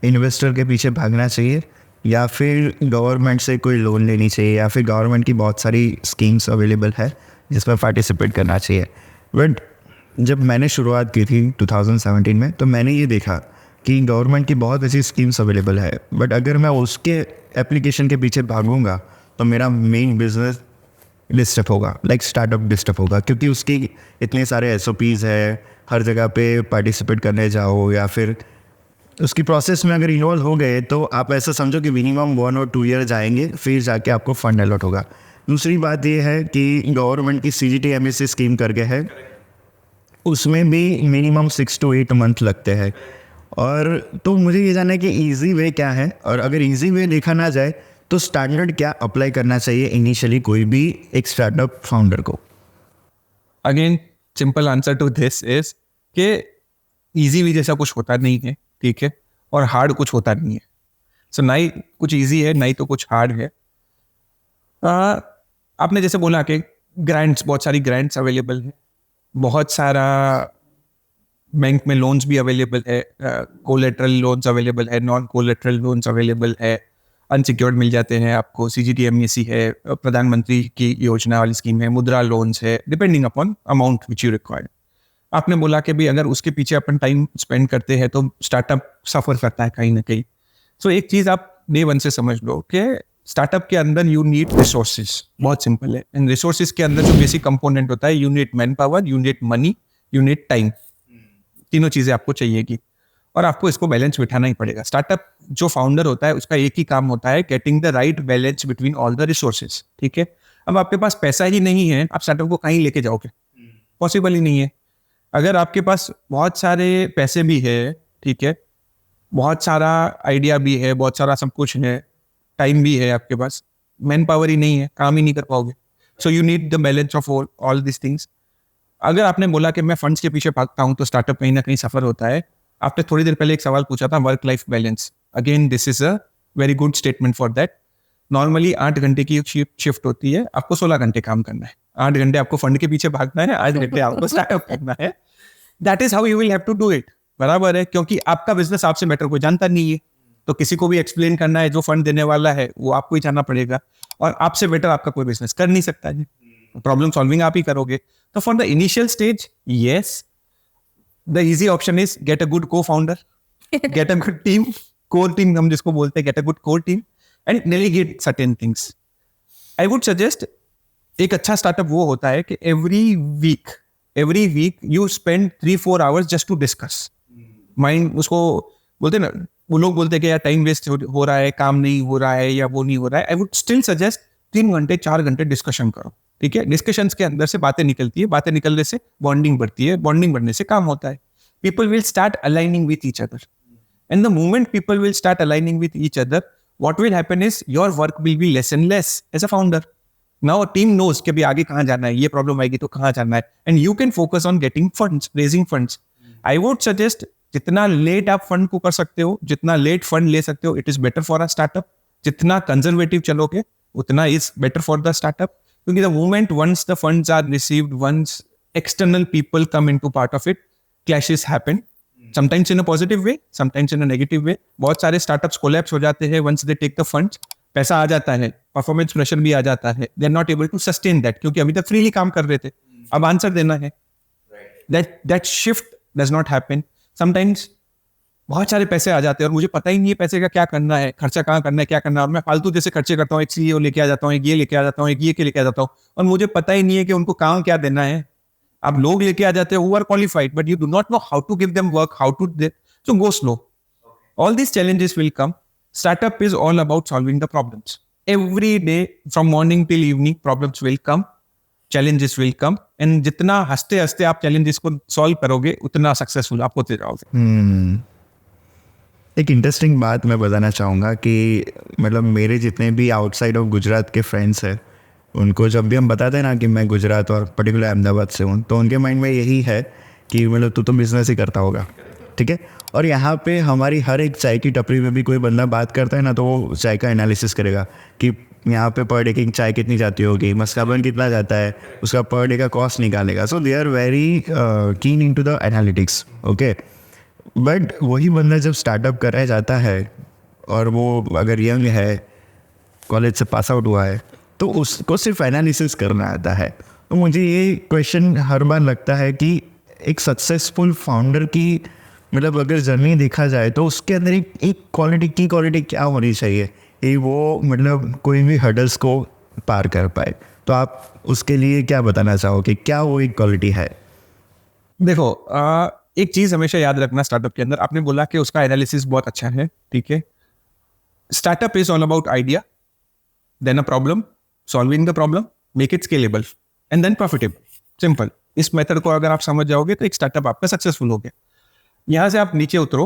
इन्वेस्टर के पीछे भागना चाहिए या फिर गवर्नमेंट से कोई लोन लेनी चाहिए या फिर गवर्नमेंट की बहुत सारी स्कीम्स अवेलेबल है जिसमें पार्टिसिपेट करना चाहिए. बट जब मैंने शुरुआत की थी 2017 में तो मैंने ये देखा कि गवर्नमेंट की बहुत अच्छी स्कीम्स अवेलेबल है, बट अगर मैं उसके एप्लीकेशन के पीछे भागूंगा तो मेरा मेन बिजनेस डिस्टर्ब होगा, लाइक स्टार्टअप डिस्टर्ब होगा, क्योंकि उसकी इतने सारे SOPs है, हर जगह पे पार्टिसिपेट करने जाओ या फिर उसकी प्रोसेस में अगर इन्वॉल्व हो गए तो आप ऐसा समझो कि मिनिमम 1 और 2 ईयर जाएंगे, फिर जाके आपको फंड अलॉट होगा. दूसरी बात ये है कि गवर्नमेंट की CGT MSc स्कीम करके है, उसमें भी मिनिमम 6 to 8 मंथ लगते हैं. और तो मुझे ये जानना है कि ईजी वे क्या है, और अगर ईजी वे देखा ना जाए तो स्टैंडर्ड क्या अप्लाई करना चाहिए इनिशियली कोई भी एक स्टार्टअप फाउंडर को. Again simple answer to this is कि इजी भी जैसा कुछ होता नहीं है, ठीक है, और हार्ड कुछ होता नहीं है. सो ना ही कुछ इजी है, ना ही तो कुछ हार्ड है. आपने जैसे बोला कि ग्रांट्स, बहुत सारी ग्रांट्स अवेलेबल है, बहुत सारा बैंक में लोन्स भी अवेलेबल है, कोलेटरल लोन्स अवेलेबल है, नॉन कोलेटरल लोन्स अवेलेबल है, अनसिक्योर्ड मिल जाते हैं आपको. CGT MSc है, प्रधानमंत्री की योजना वाली स्कीम है, मुद्रा लोन्स है, depending upon amount which you required. आपने बोला कि भाई अगर उसके पीछे अपन टाइम स्पेंड करते हैं तो स्टार्टअप सफर करता है कहीं ना कहीं. सो एक चीज़ आप डे 1 से समझ लो कि स्टार्टअप के अंदर यू नीड रिसोर्सेज. बहुत सिंपल है. इन रिसोर्सेज के अंदर जो बेसिक कंपोनेंट होता है, you need man power, you need money, you need time. तीनों चीज़ें आपको चाहिएगी और आपको इसको बैलेंस बिठाना ही पड़ेगा. स्टार्टअप जो फाउंडर होता है उसका एक ही काम होता है, getting the right balance between all the resources. ठीक है, अब आपके पास पैसा ही नहीं है, आप स्टार्टअप को कहीं लेके जाओगे? पॉसिबल ही नहीं है. अगर आपके पास बहुत सारे पैसे भी है, ठीक है, बहुत सारा आइडिया भी है, बहुत सारा सब कुछ है, टाइम भी है आपके पास, मैन पावर ही नहीं है, काम ही नहीं कर पाओगे. So you need the balance of all this things. अगर आपने बोला कि मैं फंड्स के पीछे भागता हूँ तो स्टार्टअप कहीं ना कहीं सफर होता है. आपने थोड़ी देर पहले एक सवाल पूछा था, work life balance. Again this is a very good statement for that. Normally 8 घंटे की शिफ्ट होती है, आपको 16 घंटे काम करना है. 8 घंटे आपको फंड के पीछे भागना है, 8 घंटे आपको स्टार्टअप करना है. That is how you will have to do it. बराबर है, क्योंकि आपका बिजनेस आपसे बेटर कोई जानता नहीं है. तो किसी को भी एक्सप्लेन करना है, जो फंड देने वाला है वो आपको ही जानना पड़ेगा, और आपसे बेटर आपका कोई बिजनेस कर नहीं सकता है. प्रॉब्लम सॉल्विंग आप ही करोगे. तो for the initial stage, yes, the easy option is get a good cofounder, get a good team, core team हम जिसको बोलते हैं, get a good core team and delegate certain things. I would suggest, एक अच्छा startup वो होता है कि every week you spend 3-4 hours just to discuss. Mind उसको बोलते हैं ना, वो लोग बोलते हैं कि यार टाइम वेस्ट हो रहा है, काम नहीं हो रहा है या वो नहीं हो रहा है. आई वुड स्टिल सजेस्ट 3 घंटे 4 घंटे डिस्कशन करो. ठीक है, डिस्कशंस के अंदर से बातें निकलती है, बातें निकलने से बॉन्डिंग बढ़ती है, बॉन्डिंग बढ़ने से काम होता है. People will start aligning with each other, and the moment people will start aligning with each other, what will happen is your work will be less and less as a founder. Now a team knows कि भी आगे कहाँ जाना है, ये problem आएगी तो कहाँ जाना है, and you can focus on getting funds, raising funds. I would suggest जितना लेट आप फंड को कर सकते हो, जितना लेट फंड ले सकते हो, it is better for a startup. जितना कंजर्वेटिव चलोगे उतना is better for the startup. क्योंकि the moment once the funds are received, once external people come into part of it, clashes happen. Sometimes in a positive way, sometimes in a negative way. बहुत सारे startups collapse हो जाते हैं once they take the funds. पैसा आ जाता है, performance pressure भी आ जाता है, they are not able to sustain that, क्योंकि अभी तक फ्रीली काम कर रहे थे, अब आंसर देना है. That shift does not happen. Sometimes बहुत सारे पैसे आ जाते हैं और मुझे पता ही नहीं है पैसे का क्या करना है, खर्चा कहाँ करना है, क्या करना है, और मैं फालतू जैसे खर्चे करता हूँ. एक सीईओ लेके आ जाता हूँ, एक ये लेके आ जाता हूँ, एक ये के लेके आ जाता हूँ, और मुझे पता ही नहीं है कि उनको काम क्या देना है. आप लोग लेके आ जाते हो who are qualified, but you do not know how to give them work, how to so go slow. All these challenges will come. Startup is all about solving the problems. Every day from morning till evening problems will come, challenges will come, and जितना हंसते हंसते आप challenges को solve करोगे उतना successful आप होते जाओगे. एक इंटरेस्टिंग बात मैं बताना चाहूँगा कि मतलब मेरे जितने भी आउटसाइड ऑफ गुजरात के फ्रेंड्स हैं, उनको जब भी हम बताते हैं ना कि मैं गुजरात और पर्टिकुलर अहमदाबाद से हूँ, तो उनके माइंड में यही है कि मतलब तू तो बिजनेस ही करता होगा. ठीक है, और यहाँ पे हमारी हर एक चाय की टपरी में भी कोई बंदा बात करता है ना, तो वो चाय का एनालिसिस करेगा कि यहाँ पे पर डे की चाय कितनी जाती होगी, मस्काबन कितना जाता है, उसका पर डे का कॉस्ट निकालेगा. सो they are very keen in to the analytics. Okay, but वही बंदा जब स्टार्टअप कराया जाता है और वो अगर यंग है, कॉलेज से पास आउट हुआ है, तो उसको सिर्फ एनालिसिस करना आता है. तो मुझे ये क्वेश्चन हर बार लगता है कि एक सक्सेसफुल फाउंडर की मतलब अगर जर्नी देखा जाए तो उसके अंदर एक क्वालिटी क्या होनी चाहिए कि वो मतलब कोई भी हर्डल्स को पार कर पाए. तो आप उसके लिए क्या बताना चाहोगे, क्या वो एक क्वालिटी है? देखो, एक चीज हमेशा याद रखना स्टार्टअप के अंदर, आपने बोला कि उसका एनालिसिस बहुत अच्छा है. ठीक है, startup is all about idea, then a problem, solving the problem, make it scalable and then profitable. Simple. इस मेथड को अगर आप समझ जाओगे तो एक स्टार्टअप आपका सक्सेसफुल हो गया. यहाँ से आप नीचे उतरो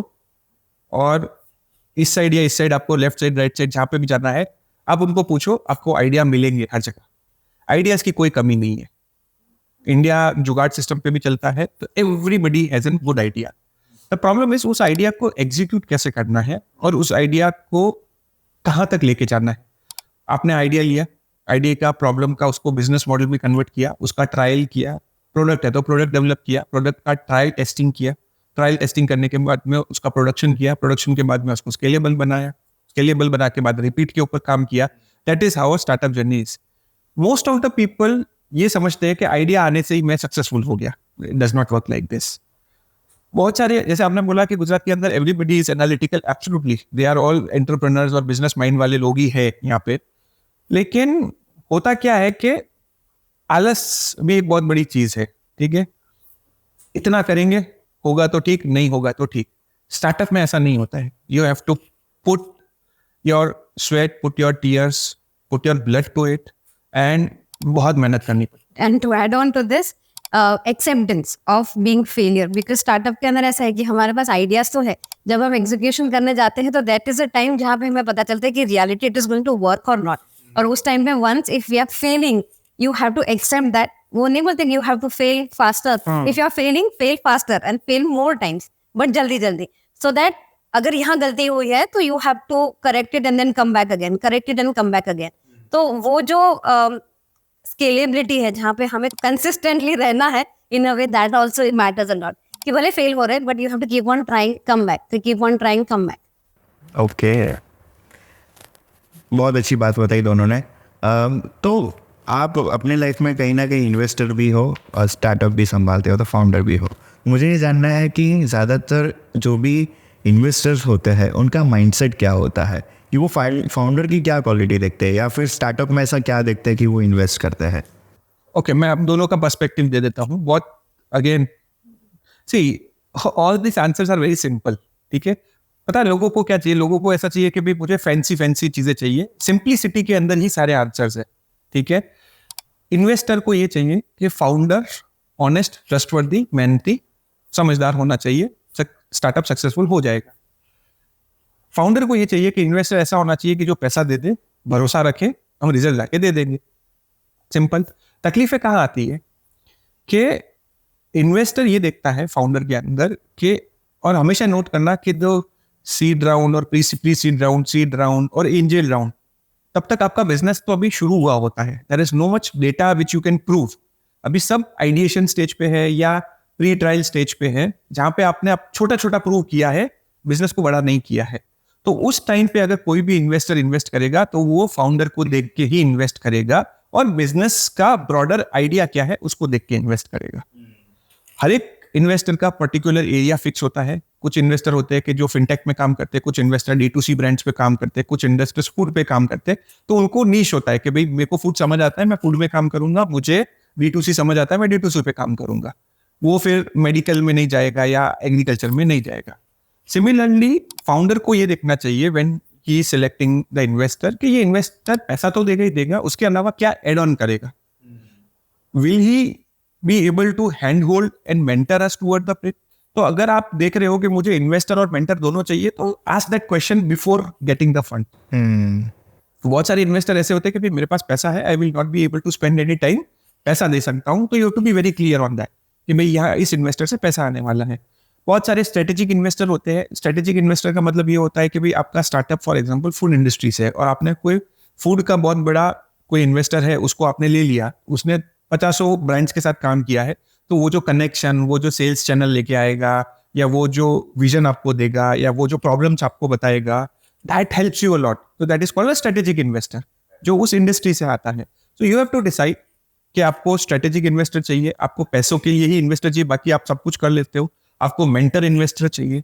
और इस साइड या इस साइड, आपको लेफ्ट साइड राइट साइड जहाँ पे भी जाना है, आप उनको पूछो, आपको आइडिया मिलेंगे हर जगह. आइडियाज की कोई कमी नहीं है. इंडिया जुगाड़ सिस्टम पे भी चलता है, तो everybody has an good idea. The problem is उस आइडिया को एग्जीक्यूट कैसे करना है और उस आइडिया को कहाँ तक लेके जाना है. आपने आइडिया लिया, आइडिया का प्रॉब्लम का उसको बिजनेस मॉडल में कन्वर्ट किया, उसका ट्रायल किया, प्रोडक्ट है तो प्रोडक्ट डेवलप किया, प्रोडक्ट का ट्रायल टेस्टिंग किया, ट्रायल टेस्टिंग करने के बाद में उसका प्रोडक्शन किया, प्रोडक्शन के बाद में उसको स्केलेबल बनाया, स्केलेबल बना के बाद रिपीट के ऊपर काम किया. That is how startup journey is. Most of the people ये समझते हैं कि आइडिया आने से ही मैं सक्सेसफुल हो गया. It does not work like this. बहुत सारे, जैसे आपने बोला कि गुजरात के अंदर everybody is analytical, absolutely they are all entrepreneurs और बिजनेस माइंड वाले लोग ही है यहाँ पे. लेकिन होता क्या है कि आलस भी एक बहुत बड़ी चीज है. ठीक है, इतना करेंगे होगा तो ठीक, नहीं होगा तो ठीक. स्टार्टअप में ऐसा नहीं होता है. You have to put your sweat, put your tears, put your blood to it, and बहुत मेहनत करनी पड़ती है. And to add on to this, acceptance of being failure, because startup के अंदर ऐसा है कि हमारे पास आइडियाज तो है, जब हम एग्जीक्यूशन करने जाते हैं तो दैट इज अ टाइम जहाँ पे हमें पता चलता है कि reality it is going to work और नॉट. और उस टाइम पे once if we are failing you have to accept that. वो नहीं बोलते you have to fail faster, if you are failing fail faster and fail more times, but जल्दी जल्दी, so that अगर यहाँ गलती हुई है तो you have to correct it and then come back again, correct it and come back again. तो वो जो स्केलेबिलिटी है जहाँ पे हमें कंसिस्टेंटली रहना है in a way, that also matters a lot. कि भले फेल हो रहे हैं but you have to keep on trying come back, तो keep on trying come back. Okay, बहुत अच्छी बात बताई दोनों ने. तो आप अपने लाइफ में कहीं ना कहीं इन्वेस्टर भी हो और स्टार्टअप भी संभालते हो, तो फाउंडर भी हो. मुझे ये जानना है कि ज़्यादातर जो भी इन्वेस्टर्स होते हैं उनका माइंडसेट क्या होता है, कि वो फाउंडर की क्या क्वालिटी देखते हैं, या फिर स्टार्टअप में ऐसा क्या देखते हैं कि वो इन्वेस्ट करते हैं. ओके, मैं अब दोनों का पर्सपेक्टिव दे देता हूँ. बहुत again see all this answers are very simple. ठीक है, पता है लोगों को क्या चाहिए? लोगों को ऐसा चाहिए कि भाई मुझे फैंसी चीजें चाहिए. सिंप्लिसिटी के अंदर ही सारे आंसर्स है. ठीक है, इन्वेस्टर को ये चाहिए कि फाउंडर ऑनेस्ट, ट्रस्टवर्दी, मेहनती, समझदार होना चाहिए, स्टार्टअप सक्सेसफुल हो जाएगा. फाउंडर को ये चाहिए कि इन्वेस्टर ऐसा होना चाहिए कि जो पैसा दे दे, भरोसा रखे, हम रिजल्ट लाके दे देंगे. सिंपल. तकलीफें कहाँ आती है कि इन्वेस्टर ये देखता है फाउंडर के अंदर कि, और हमेशा नोट करना कि जो सीड राउंड और pre seed round, seed round और एंजल राउंड, तब तक आपका बिजनेस तो अभी शुरू हुआ होता है. There is no much data which you can prove. अभी सब आइडिएशन स्टेज पे है या प्री ट्रायल स्टेज पे है, जहां पे आपने छोटा छोटा प्रूव किया है, बिजनेस को बड़ा नहीं किया है. तो उस टाइम पे अगर कोई भी इन्वेस्टर इन्वेस्ट करेगा तो वो फाउंडर को देख के ही इन्वेस्ट करेगा, और बिजनेस का ब्रॉडर आइडिया क्या है उसको देख के इन्वेस्ट करेगा. हर एक इन्वेस्टर का पर्टिकुलर एरिया फिक्स होता है. कुछ इन्वेस्टर होते हैं कि जो फिनटेक में काम करते हैं, कुछ इन्वेस्टर D2C ब्रांड्स पे काम करते हैं, कुछ इन्वेस्टर्स फूड पे काम करते हैं. तो उनको नीश होता है कि भाई मेरे को फूड समझ आता है, मैं फूड में काम करूंगा, मुझे D2C समझ आता है, मैं D2C पे काम करूंगा. वो फिर मेडिकल में नहीं जाएगा या एग्रीकल्चर में नहीं जाएगा. सिमिलरली फाउंडर को ये देखना चाहिए when he selecting the investor कि ये इन्वेस्टर पैसा तो देगा ही देगा, उसके अलावा क्या एड ऑन करेगा. Will he be able to hand hold and mentor us toward the plate. तो अगर आप देख रहे हो कि मुझे इन्वेस्टर और मेंटर दोनों चाहिए, तो ask that question before getting the fund. बहुत सारे इन्वेस्टर ऐसे होते हैं कि मेरे पास पैसा है, I will not be able to spend any time, पैसा दे सकता हूँ, तो you have to be very clear on that कि भाई यहाँ इस इन्वेस्टर से पैसा आने वाला है. बहुत सारे स्ट्रेटेजिक इन्वेस्टर होते हैं. स्ट्रेटेजिक इन्वेस्टर का मतलब ये होता है कि भाई आपका startup for example food industry से है, और आपने कोई फूड का बहुत बड़ा कोई इन्वेस्टर है, उसको आपने ले लिया, उसने 50 ब्रांड्स के साथ काम किया है, तो वो जो कनेक्शन, वो जो सेल्स चैनल लेके आएगा, या वो जो विजन आपको देगा, या वो जो प्रॉब्लम्स आपको बताएगा, that helps you a lot. तो that is called a strategic investor, जो उस इंडस्ट्री से आता है. So you have to decide कि आपको स्ट्रेटेजिक इन्वेस्टर चाहिए, आपको पैसों के लिए ही इन्वेस्टर चाहिए, बाकी आप सब कुछ कर लेते हो, आपको मेंटर इन्वेस्टर चाहिए.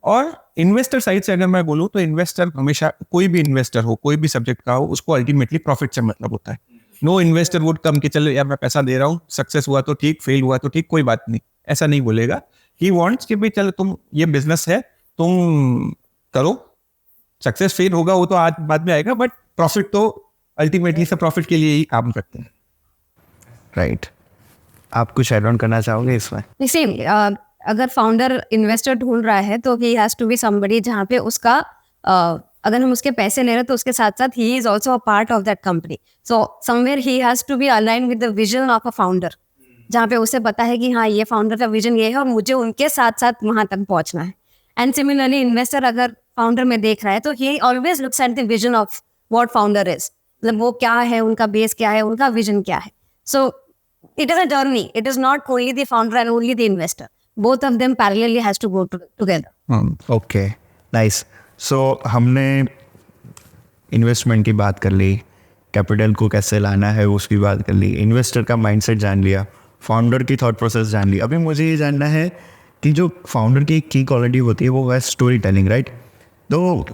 और इन्वेस्टर साइड से अगर मैं बोलूँ तो इन्वेस्टर हमेशा, कोई भी इन्वेस्टर हो, कोई भी सब्जेक्ट का हो, उसको अल्टीमेटली प्रॉफिट से मतलब होता है. नो इन्वेस्टर वुड कम कि चलो यार मैं पैसा दे रहा हूँ, सक्सेस हुआ तो ठीक, फेल हुआ तो ठीक, कोई बात नहीं, ऐसा नहीं बोलेगा. ही वांट्स कि भाई चलो तुम, ये बिजनेस है, तुम करो, सक्सेस फेल होगा वो तो आज बाद में आएगा, बट प्रॉफिट तो अल्टीमेटली सब प्रॉफिट के लिए ही काम करते हैं. राइट. आप कुछ ऐड ऑन करना चाहोगे इसमें? सेम, अगर फाउंडर इन्वेस्टर ढूंढ रहा है तो he has to be somebody जहाँ पे उसका अगर हम उसके पैसे ले रहे हैं तो उसके साथ साथ he is also a part of that company. So somewhere he has to be align with the vision of a founder, जहाँ पे उसे पता है कि हाँ ये फाउंडर का विजन ये है और मुझे उनके साथ साथ वहां तक पहुंचना है. एंड सिमिलरली इन्वेस्टर अगर फाउंडर में देख रहा है तो ही always looks at the vision of what founder is, मतलब वो क्या है, उनका बेस क्या है, उनका विजन क्या है. सो it is a journey. It is not only the founder and only the investor. Both of them parallelly has to go together. Okay, nice. So हमने इन्वेस्टमेंट की बात कर ली, कैपिटल को कैसे लाना है उसकी बात कर ली, इन्वेस्टर का माइंडसेट जान लिया, फाउंडर की थॉट प्रोसेस जान ली. अभी मुझे ये जानना है कि जो फाउंडर की की क्वालिटी होती है वो है स्टोरी टेलिंग, राइट? तो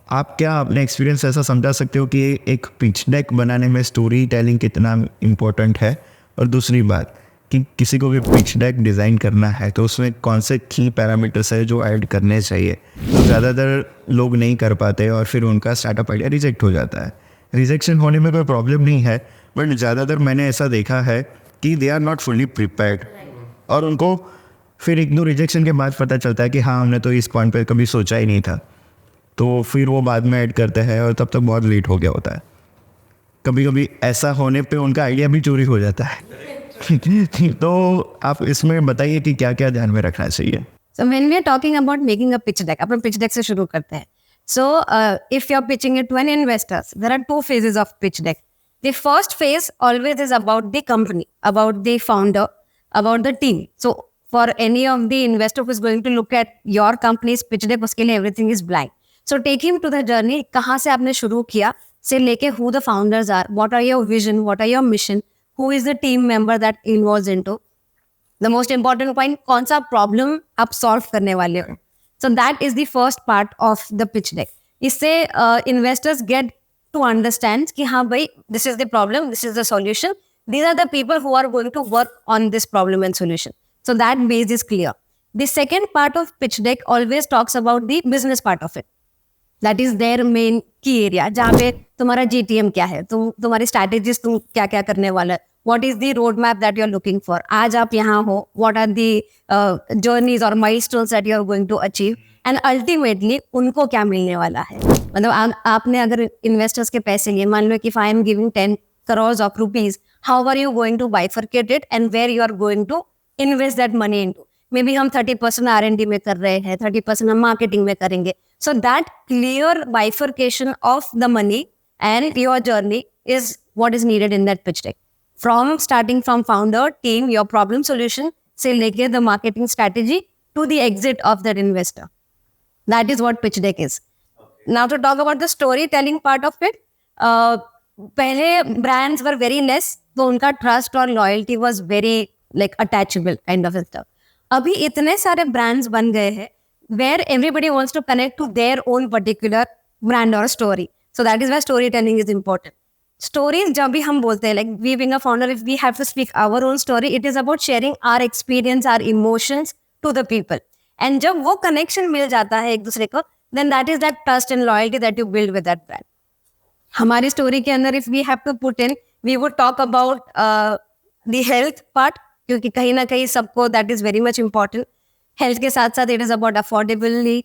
आप क्या अपने एक्सपीरियंस ऐसा समझा सकते हो कि एक पिच डेक बनाने में स्टोरी टेलिंग कितना इम्पोर्टेंट है? और दूसरी बात कि किसी को भी पिच डेक डिज़ाइन करना है तो उसमें कौन से की पैरामीटर्स है जो ऐड करने चाहिए, तो ज़्यादातर लोग नहीं कर पाते और फिर उनका स्टार्टअप आइडिया रिजेक्ट हो जाता है. रिजेक्शन होने में कोई प्रॉब्लम नहीं है, बट ज़्यादातर मैंने ऐसा देखा है कि they are not fully prepared, और उनको फिर एक दो रिजेक्शन के बाद पता चलता है कि हाँ हमने तो इस पॉइंट पे कभी सोचा ही नहीं था, तो फिर वो बाद में ऐड करते हैं और तब तक बहुत लेट हो गया होता है. कभी कभी ऐसा होने पे उनका आइडिया भी चोरी हो जाता है. तो आप इसमें बताइए कि क्या क्या ध्यान में रखना चाहिए. So when we are talking about making a pitch deck, upon pitch deck से शुरू करते हैं. So if you are pitching it to an investors, there are two phases of pitch deck. The first phase always is about the company, about the founder, about the team. So for any of the investor who is going to look at your company's pitch deck, उसके लिए everything is blank. So take him to the journey. कहाँ से आपने शुरू किया से लेके who the founders are, what are your vision, what are your mission, who is the team member that involves into. The most important point, कौन सा problem आप solve करने वाले हो. So that is the first part of the pitch deck. इससे investors get to understand कि हाँ भाई, this is the problem, this is the solution. These are the people who are going to work on this problem and solution. So that base is clear. The second part of pitch deck always talks about the business part of it. That is their main key area. जहाँ पे तुम्हारा GTM क्या है, तुम्हारी strategies तुम क्या क्या करने वाला है. What is the roadmap that you are looking for? आज आप यहाँ हो. What are the journeys or milestones that you are going to achieve? And ultimately उनको क्या मिलने वाला है. मतलब आपने अगर investors के पैसे लिए, मान लो कि if I am giving 10 crores of rupees, how are you going to bifurcate it and where you are going to invest that money into? Maybe हम 30% R&D में कर रहे हैं, 30% हम marketing में करेंगे. So that clear bifurcation of the money and your journey is what is needed in that pitch deck. From starting from founder, team, your problem solution, से लेके the marketing strategy to the exit of that investor. That is what pitch deck is. Now to talk about the storytelling part of it, पहले brands were very less, तो उनका trust और loyalty was very like attachable kind of stuff. अभी इतने सारे brands बन गए हैं where everybody wants to connect to their own particular brand or story. So that is why storytelling is important. Stories जब भी हम बोलते हैं, like we being a founder, if we have to speak our own story, it is about sharing our experience, our emotions to the people. And जब वो connection मिल जाता है एक दूसरे को, then that is that trust and loyalty that you build with that brand. हमारी story के अंदर if we have to put in, we would talk about the health part, क्योंकि कहीं ना कहीं सबको that is very much important. Health के साथ साथ it is about affordability.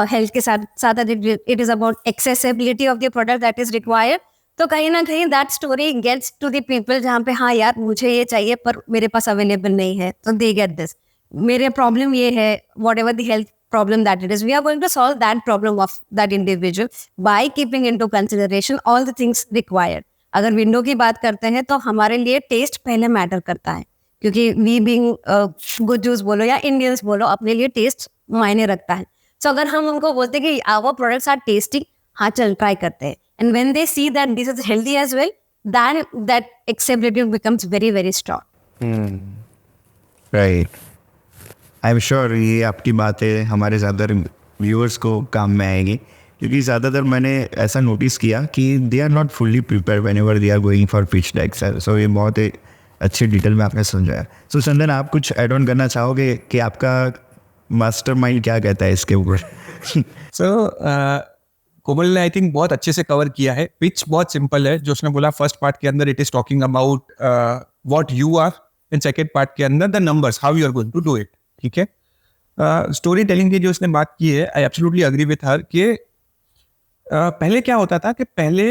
Health के साथ साथ it is about accessibility of the product that is required. तो कहीं ना कहीं that story gets to the people जहाँ पे हाँ यार मुझे ये चाहिए पर मेरे पास available नहीं है, तो they get this. मेरे problem ये है, whatever the health problem that it is, we are going to solve that problem of that individual by keeping into consideration all the things required. अगर विंडो की बात करते हैं तो हमारे लिए टेस्ट पहले मैटर करता है, क्योंकि वी बीइंग गुड जूस बोलो या इंडियंस बोलो, अपने लिए टेस्ट मायने रखता है. सो अगर हम उनको बोलते हैं कि आवर प्रोडक्ट्स आर टेस्टी, हाँ चल ट्राई करते हैं, and when they see that this is healthy as well, then that acceptability becomes very very strong. Right. I am sure ये आपकी बातें हमारे ज़्यादातर व्यूअर्स को काम में आएगी, क्योंकि ज़्यादातर मैंने ऐसा नोटिस किया कि they are not fully prepare whenever they are going for pitch decks. So ये बहुत ही अच्छी डिटेल में आपने समझाया. सो चंदन, आप कुछ ऐड ऑन करना चाहोगे कि आपका मास्टरमाइंड क्या कहता है इसके ऊपर? सो कोमल ने आई थिंक बहुत अच्छे से कवर किया है. पिच बहुत सिंपल है, जो उसने बोला फर्स्ट पार्ट के अंदर it is talking about what you are, and second part के अंदर the numbers, how you are going to do it. ठीक है. स्टोरी टेलिंग की जो उसने बात की है, I absolutely agree with her कि पहले क्या होता था कि पहले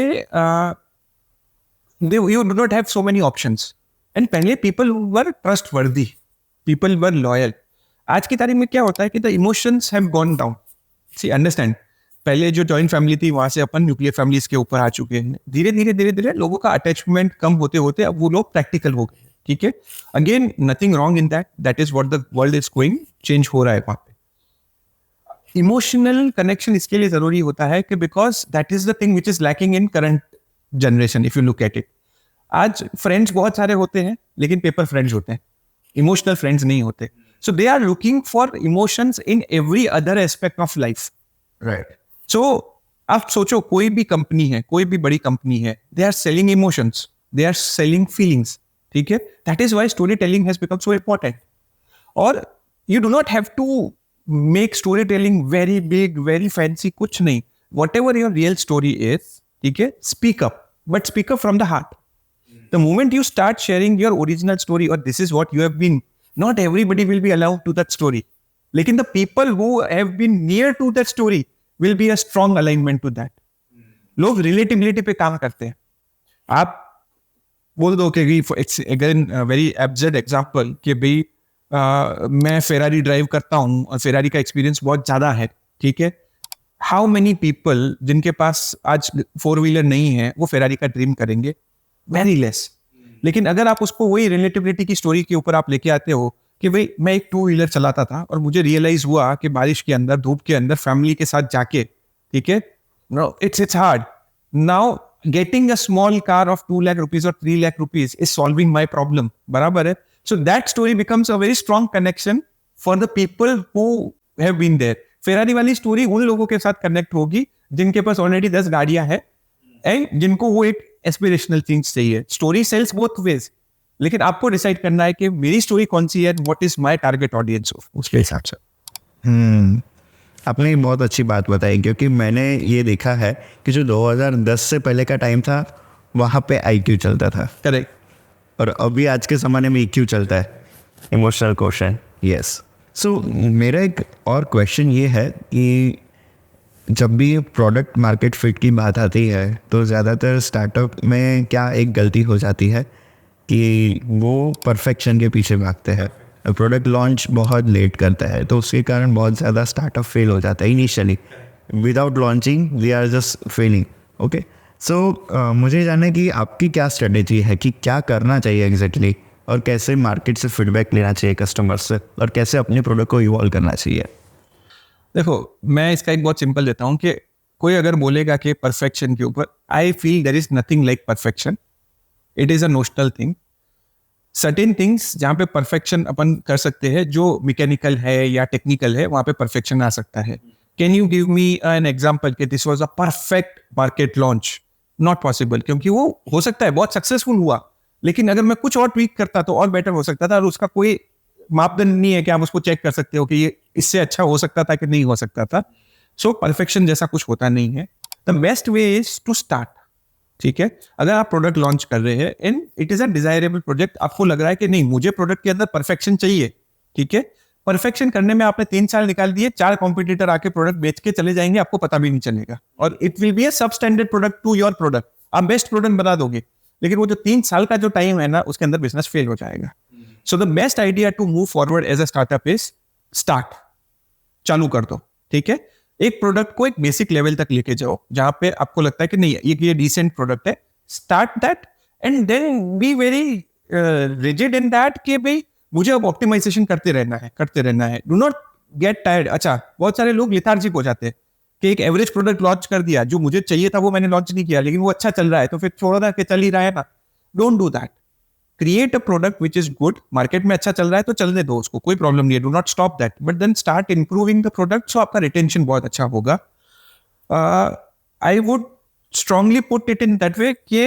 you do not have so many options, and पहले people were trustworthy, people were loyal. आज की तारीख में क्या होता है कि the emotions have gone down. See understand, पहले जो जॉइंट फैमिली थी वहां से अपन न्यूक्लियर फैमिलीज के ऊपर आ चुके हैं. धीरे धीरे लोगों का अटैचमेंट कम होते होते अब वो लोग प्रैक्टिकल हो गए. ठीक है. Again nothing wrong in that is what the world is going, change हो रहा है वहां पे. इमोशनल कनेक्शन इसके लिए जरूरी होता है कि because that is the thing which is lacking in current generation. If you look at it, आज फ्रेंड्स बहुत सारे होते हैं लेकिन पेपर फ्रेंड्स होते हैं, इमोशनल फ्रेंड्स नहीं होते. So they are looking for emotions in every other aspect of life. Right. So आप सोचो, कोई भी कंपनी है, कोई भी बड़ी कंपनी है, they are selling emotions, they are selling feelings. ठीक है. That is why story telling has become so important. और you do not have to make story telling very big, very fancy, कुछ नहीं. Whatever your real story is, ठीक है, speak up, but speak up from the heart. The moment you start sharing your original story or this is what you have been, not everybody will be allowed to that story. लेकिन the people who have been near to that story will be a strong alignment to that. लोग relatability पे काम करते हैं. आप बोल दो कि it's again a very absurd example कि भाई मैं फेरारी ड्राइव करता हूँ और फेरारी का एक्सपीरियंस बहुत ज़्यादा है, ठीक है. हाउ मेनी पीपल जिनके पास आज 4-व्हीलर नहीं है वो फेरारी का ड्रीम करेंगे? Very less. लेकिन अगर आप उसको वही रिलेटिविटी की स्टोरी के ऊपर आप लेके आते हो कि भाई मैं एक 2-व्हीलर चलाता था और मुझे रियलाइज हुआ कि बारिश के अंदर, धूप के अंदर फैमिली के साथ जाके, ठीक है, no it's hard. Now getting a small car of 2 lakh rupees और 3 lakh rupees is solving my problem. बराबर है. So that story becomes a very strong connection for the people who have been there. Ferrari वाली story उन लोगों के साथ connect होगी जिनके पास ऑलरेडी 10 गाड़ियां हैं एंड जिनको वो एक एस्पिरेशनल थिंग्स चाहिए. स्टोरी सेल्स बोथ वेज, लेकिन आपको डिसाइड करना है कि मेरी स्टोरी कौन सी है, what is my target audience, उसके हिसाब से. आपने बहुत अच्छी बात बताई, क्योंकि मैंने ये देखा है कि जो 2010 से पहले का टाइम था वहाँ पे IQ चलता था. करेक्ट. और अभी आज के ज़माने में EQ चलता है, इमोशनल क्वेश्चन. यस. सो मेरा एक और क्वेश्चन ये है कि जब भी प्रोडक्ट मार्केट फिट की बात आती है तो ज़्यादातर स्टार्टअप में क्या एक गलती हो जाती है कि वो परफेक्शन के पीछे भागते हैं. प्रोडक्ट लॉन्च बहुत लेट करता है तो उसके कारण बहुत ज़्यादा स्टार्टअप फेल हो जाता है initially. Without launching they are just failing. Okay. So मुझे जानना है कि आपकी क्या स्ट्रेटेजी है कि क्या करना चाहिए एग्जैक्टली, और कैसे मार्केट से फीडबैक लेना चाहिए कस्टमर से, और कैसे अपने प्रोडक्ट को इवॉल्व करना चाहिए. देखो, मैं इसका एक बहुत सिंपल देता हूँ कि कोई अगर बोलेगा कि परफेक्शन के ऊपर, I feel there is nothing like perfection. It is a notional thing. Certain things जहाँ पे परफेक्शन अपन कर सकते हैं, जो मैकेनिकल है या टेक्निकल है, वहाँ पे परफेक्शन आ सकता है. Can you give me an example कि this was a perfect market launch? Not possible, क्योंकि वो हो सकता है बहुत सक्सेसफुल हुआ, लेकिन अगर मैं कुछ और ट्वीक करता तो और बेटर हो सकता था, और उसका कोई मापदंड नहीं है कि आप उसको चेक कर सकते हो कि ये इससे अच्छा हो सकता था कि नहीं हो सकता था. सो परफेक्शन जैसा कुछ होता नहीं है. The best way is to start. ठीक है. अगर आप प्रोडक्ट लॉन्च कर रहे हैं and it is a desirable project, आपको लग रहा है कि नहीं मुझे प्रोडक्ट के अंदर परफेक्शन चाहिए, ठीक है. परफेक्शन करने में आपने 3 साल निकाल दिए, 4 कॉम्पिटिटर आके प्रोडक्ट बेच के चले जाएंगे, आपको पता भी नहीं चलेगा, और it will be a substandard product to your product. आप बेस्ट प्रोडक्ट बना दोगे, लेकिन वो जो 3 साल का जो टाइम है ना, उसके अंदर बिजनेस फेल हो जाएगा. So the best idea to move forward as a startup is start. चालू कर दो. ठीक है. एक प्रोडक्ट को एक बेसिक लेवल तक लेके जाओ जहां पे आपको लगता है कि नहीं ये डिसेंट प्रोडक्ट है. Start that and then be very rigid in that कि भाई मुझे अब ऑप्टिमाइजेशन करते रहना है. Do not get tired. अच्छा, बहुत सारे लोग लिथार्जिक हो जाते हैं कि एक एवरेज प्रोडक्ट लॉन्च कर दिया, जो मुझे चाहिए था वो मैंने लॉन्च नहीं किया, लेकिन वो अच्छा चल रहा है तो फिर छोड़ रहा कि चल ही रहा है ना. Don't do that. Create a product which is good. Market में अच्छा चल रहा है तो चलने दो उसको, कोई प्रॉब्लम नहीं है. Do not stop that, but then start improving the product, so आपका रिटेंशन बहुत अच्छा होगा. I would strongly put it in that way कि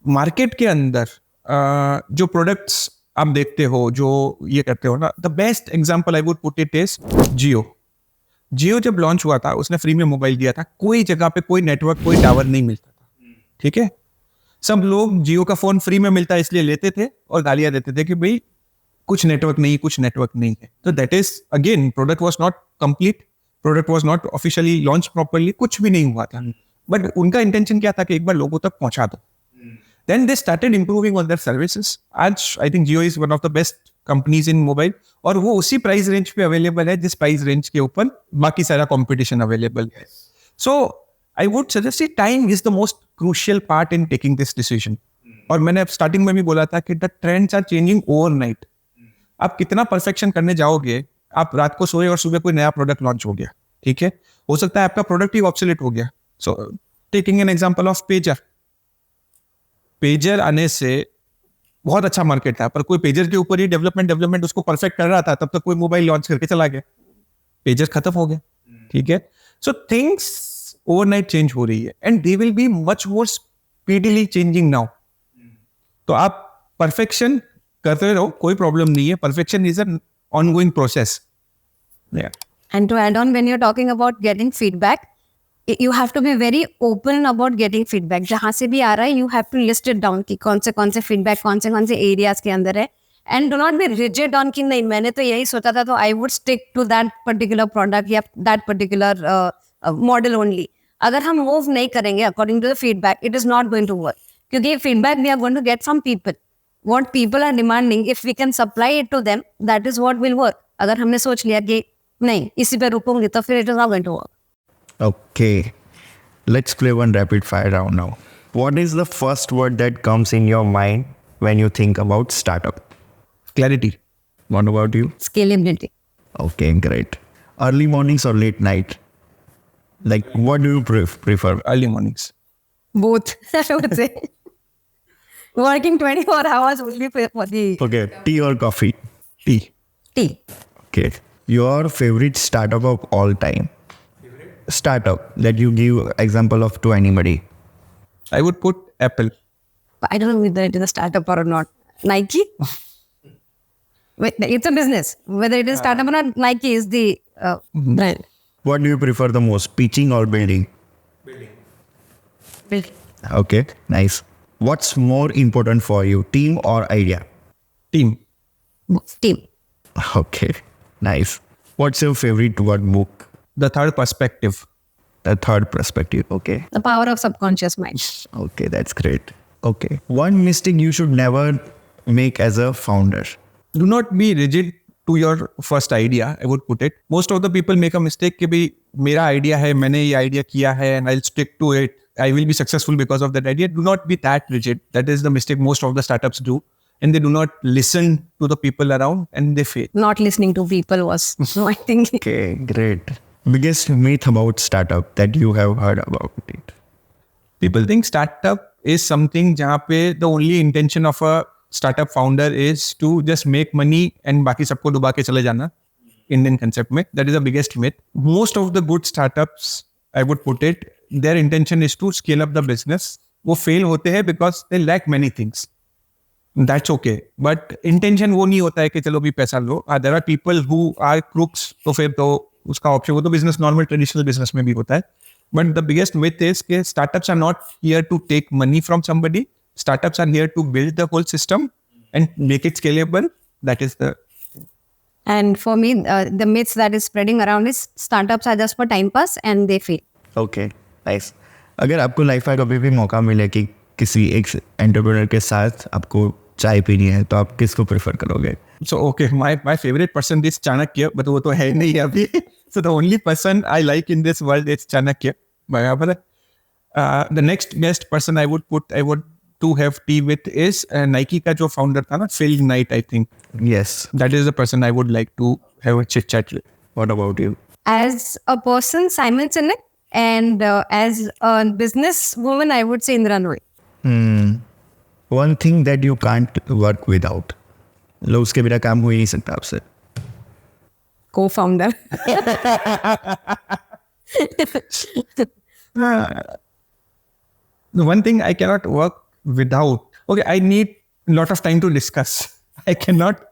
मार्केट के अंदर जो प्रोडक्ट्स आप देखते हो, जो ये करते हो ना, the best example I would put it is Jio जब लॉन्च हुआ था, उसने फ्री में मोबाइल दिया था. कोई जगह पे कोई नेटवर्क, कोई टावर नहीं मिलता था. ठीक है. सब लोग जियो का फोन फ्री में मिलता है इसलिए लेते थे और गालियां देते थे कि भाई कुछ नेटवर्क नहीं है. तो that is again, product was not complete, product was not officially launch properly, कुछ भी नहीं हुआ था. बट उनका इंटेंशन क्या था कि एक बार लोगों तक पहुंचा दो. Then they started improving on their services. आज I think Jio is one of the best companies in mobile, और वो उसी प्राइस रेंज पे अवेलेबल है जिस प्राइस रेंज के ऊपर बाकी सारा कंपटीशन अवेलेबल है. So I would suggest that time is the most crucial part in taking this decision. और मैंने स्टार्टिंग में भी बोला था कि the trends are changing overnight. आप कितना परफेक्शन करने जाओगे, आप रात को सोए और सुबह कोई नया प्रोडक्ट लॉन्च हो गया, ठीक है, हो सकता है आपका प्रोडक्ट ही ऑब्सोलेट हो गया. So taking an example of pager आने से बहुत अच्छा मार्केट था, पर कोई पेजर के ऊपर ही डेवलपमेंट उसको परफेक्ट कर रहा था, तब तक कोई मोबाइल लॉन्च करके चला गया, पेजर खत्म हो गया. ठीक है. सो थिंग्स ओवरनाइट चेंज हो रही है and they will be much more speedily changing now. तो आप परफेक्शन करते रहो, कोई प्रॉब्लम नहीं है. Perfection is an ongoing process. And to add on, when you're talking about getting feedback, you have to be very open about getting feedback. जहाँ से भी आ रहा है, you have to list it down कि कौन से feedback कौन से areas के अंदर है, and do not be rigid on कि नहीं मैंने तो यही सोचा था तो I would stick to that particular product या that particular model only. अगर हम move नहीं करेंगे according to the feedback, it is not going to work. क्योंकि feedback we are going to get from people. What people are demanding, if we can supply it to them, that is what will work. अगर हमने सोच लिया कि नहीं इसी पे रुकूंगी तो फिर it is not going to work. Okay, let's play one rapid fire round now. What is the first word that comes in your mind when you think about startup? Clarity. What about you? Scalability. Okay, great. Early mornings or late night? Like, what do you prefer? Early mornings. Both, I would say. Working 24 hours only for the Okay, tea or coffee? Tea. tea. Okay. Your favorite startup of all time? Startup that you give example of to anybody. I would put Apple. But I don't know whether it is a startup or not. Nike? Wait, it's a business. Whether it is startup or not, Nike is the brand. What do you prefer the most, pitching or building? Building. Okay, nice. What's more important for you, team or idea? Team. Team. Okay, nice. What's your favorite word book? The third perspective. The third perspective. Okay. The power of subconscious mind. Okay, that's great. Okay. One mistake you should never make as a founder. Do not be rigid to your first idea, I would put it. Most of the people make a mistake कि भाई मेरा idea है, मैंने ये idea किया है and I'll stick to it. I will be successful because of that idea. Do not be that rigid. That is the mistake most of the startups do. And they do not listen to the people around and they fail. Not listening to people was my thinking. Okay, great. Biggest myth about startup that you have heard about it? People think startup is something जहाँ पे the only intention of a startup founder is to just make money and बाकी सबको डुबा के चले जाना. Indian concept में. That is the biggest myth. Most of the good startups, I would put it, their intention is to scale up the business. वो fail होते हैं because they lack many things. That's okay. But intention वो नहीं होता है कि चलो भी पैसा लो. There are people who are crooks, तो फिर तो उसका ऑप्शन वो तो बिजनेस नॉर्मल ट्रेडिशनल बिजनेस में भी होता है. But the biggest myth is कि startups are not here to take money from somebody. Startups are here to build the whole system and make it scalable. That is the And for me, the myths that is spreading around is startups are just for time pass and they fail. Okay, nice. अगर आपको life में कभी भी मौका मिले कि किसी एक एंटरप्रेन्योर के साथ आपको चाय पीनी है तो आप किसको प्रेफर करोगे? So okay, my favorite person is Chanakya, but वो तो है नहीं अभी. So the only person I like in this world is Chanakya. बराबर है. The next best person I would to have tea with is Nike का जो founder था ना, Phil Knight, I think. Yes. That is the person I would like to have a chit chat with. What about you? As a person, Simon Sinek, and as a businesswoman, I would say Indra Nooyi. One thing that you can't work without. लो उसके बिना काम हो ही नहीं सकता आपसे. Co-founder. The one thing I cannot work without. Okay, I need a lot of time to discuss. I cannot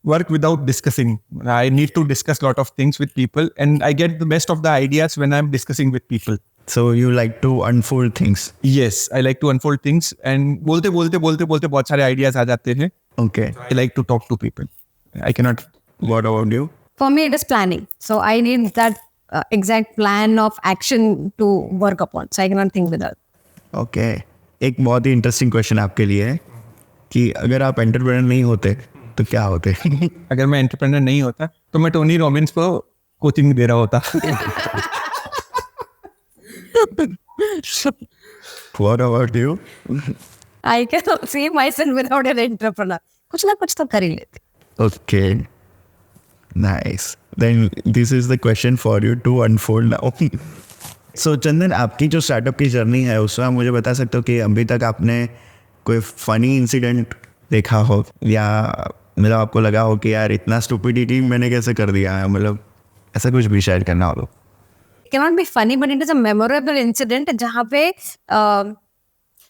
work without discussing. I need to discuss a lot of things with people, and I get the best of the ideas when I'm discussing with people. So you like to unfold things. Yes, I like to unfold things, and बोलते बहुत सारे ideas आ जाते हैं. Okay. I like to talk to people. I cannot. What about you? For me, it is planning. So I need that exact plan of action to work upon. So I cannot think without. Okay. एक बहुत ही interesting question आपके लिए है कि अगर आप entrepreneur नहीं होते तो क्या होते? अगर मैं एंटरप्रेन्योर नहीं होता तो मैं टोनी रॉबिन्स को कोचिंग दे रहा होता. What about you? I cannot see myself without an entrepreneur. कुछ ना कुछ तो कर ही लेते. Okay. Nice. Then this is the question for you to unfold now. So चंदन, आपकी जो स्टार्टअप की जर्नी है उसमें आप मुझे बता सकते हो कि अभी तक आपने कोई फनी इंसिडेंट देखा हो या मतलब आपको लगा हो कि यार इतना स्टूपिडिटी मैंने कैसे कर दिया है, मतलब ऐसा कुछ भी शेयर करना हो तो? Cannot be funny, but it is a memorable incident जहाँ पे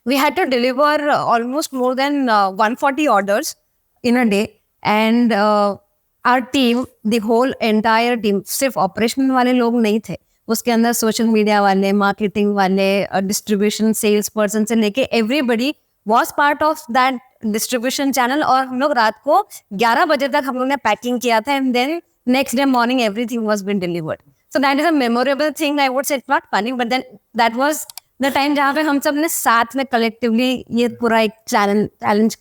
we had to deliver almost more than 140 orders in a day, and our team, the whole entire team, सिर्फ ऑपरेशन वाले लोग नहीं थे, उसके अंदर सोशल मीडिया वाले, मार्केटिंग वाले, डिस्ट्रीब्यूशन सेल्स पर्सन से लेके everybody was part of that distribution channel. और हम लोग रात को 11 बजे तक हम लोग ने पैकिंग किया था and then next day morning everything was been delivered. So that is a memorable thing. I would say it's not funny but then that was the time जहाँ पे हम सब ने साथ में कलेक्टिवली ये पूरा एक चैलेंज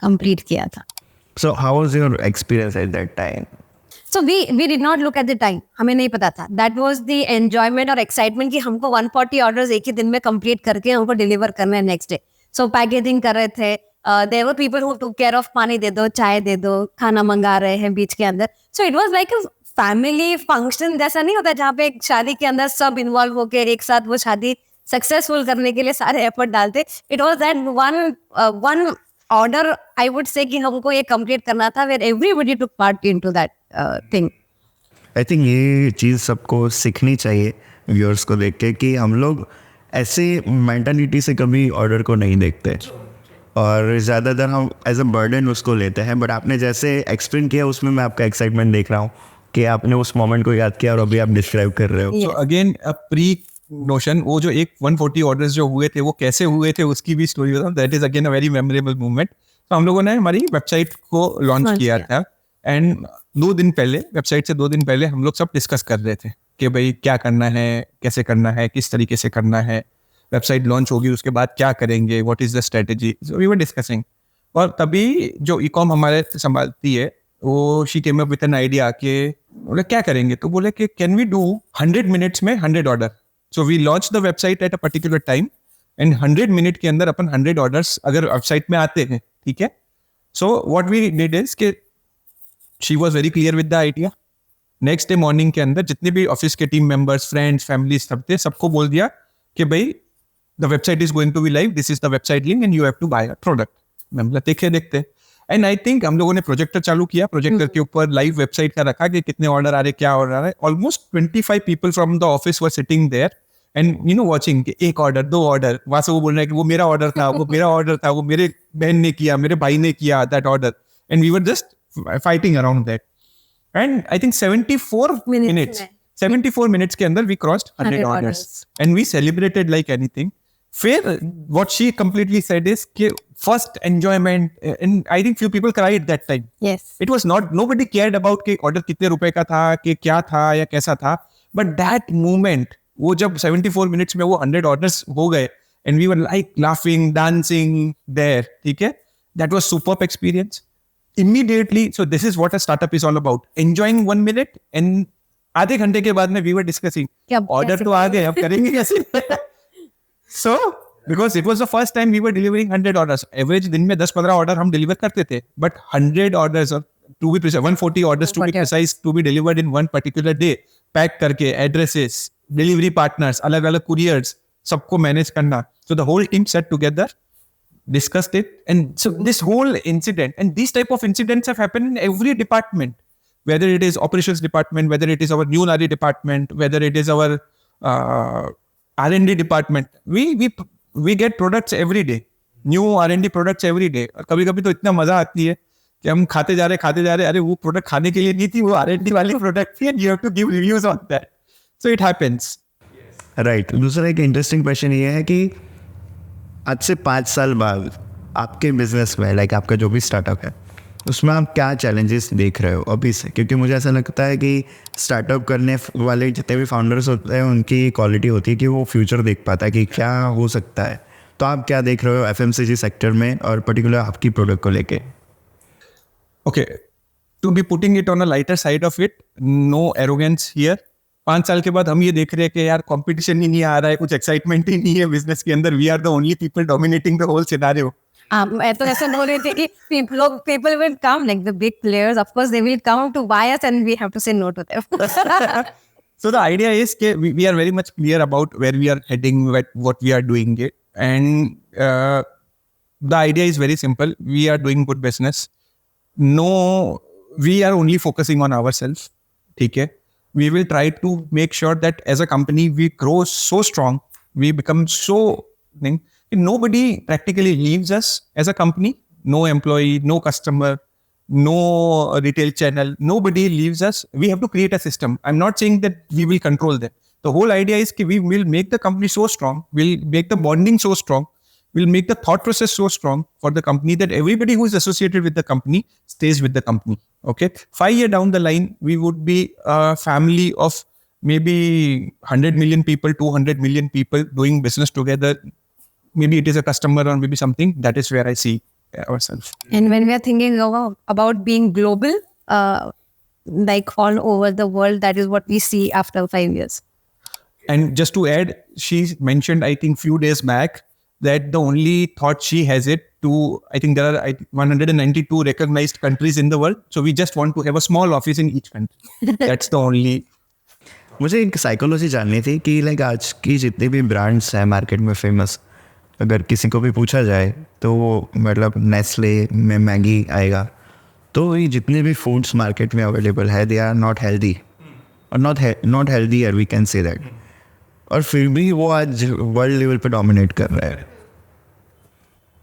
कंप्लीट किया था. So how was your experience at that time? So we did not look at the time. हमें नहीं पता था. That was the enjoyment और excitement कि हमको 140 orders एक ही दिन में complete करके हमको deliver करना है next day. So packaging कर रहे थे. There were people who took care of पानी दे दो, चाय दे दो, खाना मंगा रहे हैं बीच के अंदर. So it was like a family function. जैसा नहीं होता जहाँ पे एक शादी के अंदर सब involve होके एक साथ वो शादी सक्सेसफुल करने के लिए सारे एफर्ट डालते. It was that one order I would say कि हमको ये कंप्लीट करना था where everybody took part into that thing. I think ये चीज़ सबको सीखनी चाहिए व्यूअर्स को देख के कि हम लोग ऐसे मेंटालिटी से कभी ऑर्डर को नहीं देखते और ज़्यादातर हम एज अ बर्डन उसको लेते हैं. बट आपने जैसे एक्सप्लेन किया उसमें मैं आपका एक्साइटमेंट देख रहा हूँ कि आपने उस मोमेंट को याद किया और अभी आप डिस्क्राइब कर रहे हो. So again a pre notion, वो जो एक 140 ऑर्डर्स जो हुए थे वो कैसे हुए थे उसकी भी स्टोरी बताऊँ. That is again a very memorable movement. तो हम लोगों ने हमारी वेबसाइट को लॉन्च किया था एंड 2 दिन पहले, वेबसाइट से 2 दिन पहले हम लोग सब डिस्कस कर रहे थे कि भाई क्या करना है, कैसे करना है, किस तरीके से करना है, वेबसाइट लॉन्च होगी उसके बाद क्या करेंगे, what is the strategy. So we were discussing. और तभी जो ई-कॉम हमारे संभालती है वो she came up with an idea कि बोले क्या करेंगे. तो बोले कि कैन वी डू 100 मिनट्स में 100 order. So we launched the website at a particular time and 100 minute के अंदर अपन 100 ऑर्डर्स अगर वेबसाइट में आते हैं, ठीक है. So what we did is कि she was very clear with the idea. Next day morning के अंदर जितने भी ऑफिस के टीम मेंबर्स, फ्रेंड्स, फैमिली सब थे, सबको बोल दिया कि भाई the website is going to be live, this is the website link and you have to buy a product. मैं बोला देखते एंड आई थिंक हम लोगों ने प्रोजेक्टर चालू किया, प्रोजेक्टर के ऊपर लाइव वेबसाइट का रखा कि कितने ऑर्डर आ रहे, क्या ऑर्डर आ रहा है. Almost 25 people from the office were sitting there and you know watching कि 1 ऑर्डर 2 ऑर्डर. वहां से वो बोल रहे हैं कि वो मेरा ऑर्डर था, वो मेरा ऑर्डर था, वो मेरे बहन ने किया, मेरे भाई ने किया that order. And we were just fighting around that. And I think 74 minutes के अंदर we crossed 100 orders and we celebrated like anything. फिर what she completely said is कि first enjoyment, and I think few people cried that time. Yes. It was not, nobody cared about कि order कितने रुपए का था, कि क्या था या कैसा था. But that moment, वो जब 74 minutes में वो 100 orders हो गए and we were like laughing, dancing there, ठीक है? That was superb experience. Immediately, so this is what a startup is all about. Enjoying 1 minute and आधे घंटे के बाद में we were discussing, order तो आ गए, अब करेंगे कैसे? So, because it was the first time we were delivering 100 orders. Average दिन में 10-15 ऑर्डर हम डिलीवर करते थे. But 100 orders, or to be precise, 140 orders to be precise, to be delivered in one particular day. Pack करके, addresses, delivery partners, अलग-अलग couriers, सबको manage करना. So the whole team sat together, discussed it, and so this whole incident, and these type of incidents have happened in every department, whether it is operations department, whether it is our new R&D department, whether it is our R&D department. We get products every day, new R&D products every day. और कभी-कभी तो इतना मजा आती है कि हम खाते जा रहे, अरे वो प्रोडक्ट खाने के लिए नहीं थी, वो R&D वाली प्रोडक्ट थी, and you have to give reviews on that. So it happens. Right. दूसरा एक इंटरेस्टिंग क्वेश्चन ये है कि आज से 5 साल बाद आपके बिजनेस में, लाइक आपका जो भी स्टार्टअप है, उसमें आप क्या चैलेंजेस देख रहे हो अभी से? क्योंकि मुझे ऐसा लगता है कि स्टार्टअप करने वाले जितने भी फाउंडर्स होते हैं उनकी क्वालिटी होती है कि वो फ्यूचर देख पाता है कि क्या हो सकता है. तो आप क्या देख रहे हो FMCG सेक्टर में और पर्टिकुलर आपकी प्रोडक्ट को लेके? Okay, to be putting it on a lighter side of it, no arrogance here. 5 साल के बाद हम ये देख रहे हैं कि यार कंपटीशन ही नहीं आ रहा है, कुछ एक्साइटमेंट ही नहीं है बिजनेस के अंदर. We are the only people dominating the whole scenario. मैं तो ऐसे बोल रही थी कि people will come, like the big players, of course they will come to buy us and we have to say no to them. So the idea is that we are very much clear about where we are heading, what we are doing it, and the idea is very simple. We are doing good business. No, we are only focusing on ourselves. Okay? We will try to make sure that as a company we grow so strong, we become so nobody practically leaves us as a company. No employee, no customer, no retail channel, nobody leaves us. We have to create a system. I'm not saying that we will control them. The whole idea is that we will make the company so strong, we'll make the bonding so strong, we'll make the thought process so strong for the company that everybody who is associated with the company stays with the company. Okay. 5 years down the line, we would be a family of maybe 100 million people, 200 million people doing business together. Maybe it is a customer or maybe something. That is where I see ourselves. And when we are thinking about being global, like all over the world, that is what we see after 5 years. And just to add, she mentioned, I think, few days back that the only thought she has it to, I think there are 192 recognized countries in the world. So we just want to have a small office in each country. That's the only. मुझे एक psychology जाननी थी कि like आज की जितने भी brands हैं मार्केट में फेमस, अगर किसी को भी पूछा जाए तो वो मतलब नेस्ले में मैगी आएगा, तो ये जितने भी फूड्स मार्केट में अवेलेबल है दे आर नॉट हेल्दी और not healthy we can say that, और फिर भी वो आज वर्ल्ड लेवल पे डोमिनेट कर रहा है.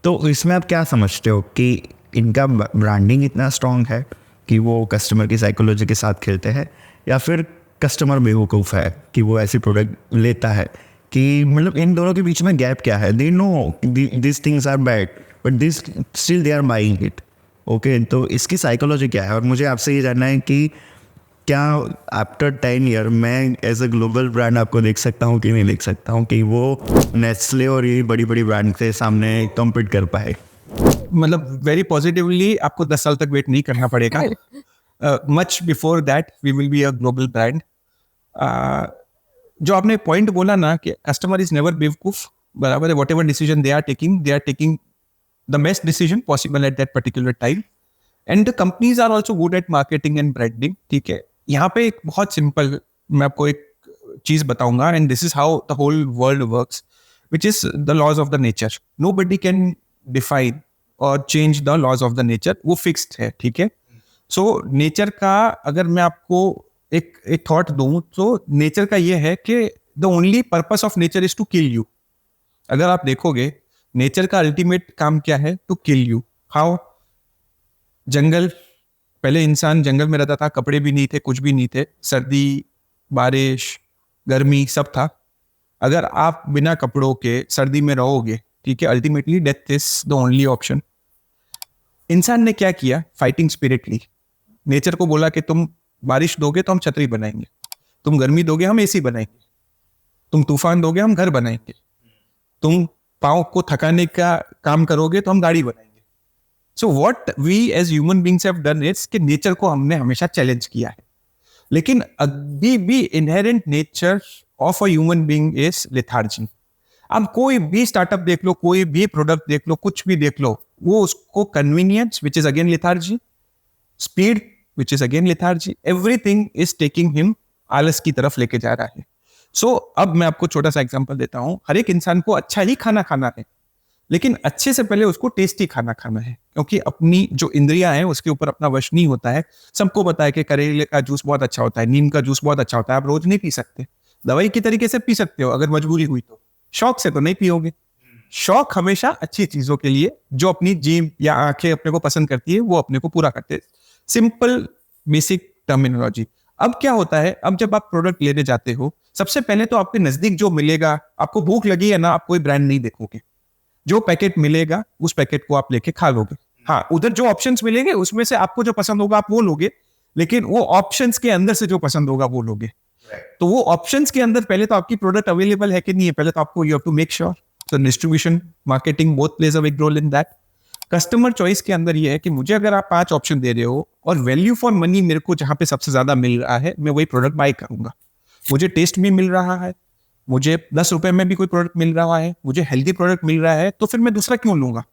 तो इसमें आप क्या समझते हो कि इनका ब्रांडिंग इतना स्ट्रॉन्ग है कि वो कस्टमर की साइकोलॉजी के साथ खेलते हैं, या फिर कस्टमर बेवकूफ़ है कि वो ऐसी प्रोडक्ट लेता है, कि मतलब इन दोनों के बीच में गैप क्या है? They know this things are bad but this still they are buying it. Okay, तो इसकी साइकोलॉजी क्या है? और मुझे आपसे ये जानना है कि क्या आफ्टर 10 ईयर मैं एज अ ग्लोबल ब्रांड आपको देख सकता हूँ कि नहीं देख सकता हूँ कि वो नेस्ले और ये बड़ी बड़ी ब्रांड के सामने कम्पीट कर पाए? मतलब वेरी पॉजिटिवली आपको 10 साल तक वेट नहीं करना पड़ेगा. Much before that we will be a global brand. जो आपने पॉइंट बोला ना कि कस्टमर इज नेवर बेवकूफ, बराबर है. Whatever decision they are taking the best decision possible at that particular time. And the companies are also good at marketing and branding. ठीक है, यहाँ पे एक बहुत सिंपल मैं आपको एक चीज बताऊंगा, and this is how the whole world works, which is the laws of the nature. Nobody can define और change the laws of the nature. वो फिक्स्ड है. ठीक है. सो नेचर का अगर मैं आपको एक थॉट दूं तो नेचर का ये है कि the only purpose of nature is to kill you. अगर आप देखोगे नेचर का अल्टीमेट काम क्या है? To kill you. हाउ? जंगल, पहले इंसान जंगल में रहता था, कपड़े भी नहीं थे, कुछ भी नहीं थे, सर्दी, बारिश, गर्मी सब था. अगर आप बिना कपड़ों के सर्दी में रहोगे, ठीक है, ultimately death is the only option. इंसान ने क्या किया? फाइटिंग स्पिरिट ली. नेचर को बोला कि तुम बारिश दोगे तो हम छतरी बनाएंगे, तुम गर्मी दोगे हम एसी बनाएंगे, तुम तूफान दोगे हम घर बनाएंगे, तुम पाँव को थकाने का काम करोगे तो हम गाड़ी बनाएंगे. So what we as human beings have done is कि नेचर को हमने हमेशा चैलेंज किया है. लेकिन अभी भी inherent nature of a human being is lethargy. आप कोई भी स्टार्टअप देख लो, कोई भी प्रोडक्ट देख लो, कुछ भी देख लो, वो उसको convenience which is again lethargy, speed which is again lethargy, everything is taking him आलस की तरफ लेके जा रहा है. सो अब मैं आपको छोटा सा एग्जांपल देता हूं. हर एक इंसान को अच्छा ही खाना खाना है, लेकिन अच्छे से पहले उसको टेस्टी खाना खाना है, क्योंकि अपनी जो इंद्रियां हैं उसके ऊपर अपना वश नहीं होता है. सबको पता है कि करेले का जूस बहुत अच्छा होता है, नीम का जूस बहुत अच्छा होता है. आप रोज नहीं पी सकते, दवाई की तरीके से पी सकते हो अगर मजबूरी हुई तो, शौक से तो नहीं पियोगे. शौक हमेशा अच्छी चीजों के लिए, जो अपनी जीभ या आंखें अपने को पसंद करती है वो अपने को पूरा करते हैं. Simple basic terminology. अब क्या होता है? अब जब आप प्रोडक्ट लेने जाते हो, सबसे पहले तो आपके नजदीक जो मिलेगा, आपको भूख लगी है ना, आप कोई ब्रांड नहीं देखोगे. जो पैकेट मिलेगा उस पैकेट को आप लेके खा लोगे. हाँ, उधर जो ऑप्शंस मिलेंगे उसमें से आपको जो पसंद होगा आप वो लोगे, लेकिन वो ऑप्शंस के अंदर से जो पसंद होगा वो लोगे. तो वो ऑप्शंस के अंदर पहले तो आपकी प्रोडक्ट अवेलेबल है कि नहीं है, पहले तो आपको you have to make sure. So distribution, marketing, both plays a big role in that. Customer choice के अंदर ये है कि मुझे अगर आप 5 ऑप्शन दे रहे हो और वैल्यू फॉर मनी मेरे को जहां पे सबसे ज्यादा मिल रहा है, मैं वही प्रोडक्ट बाय करूंगा. मुझे टेस्ट भी मिल रहा है, मुझे 10 रुपए में भी कोई प्रोडक्ट मिल रहा है, मुझे हेल्दी प्रोडक्ट मिल रहा है, तो फिर मैं दूसरा क्यों लूंगा?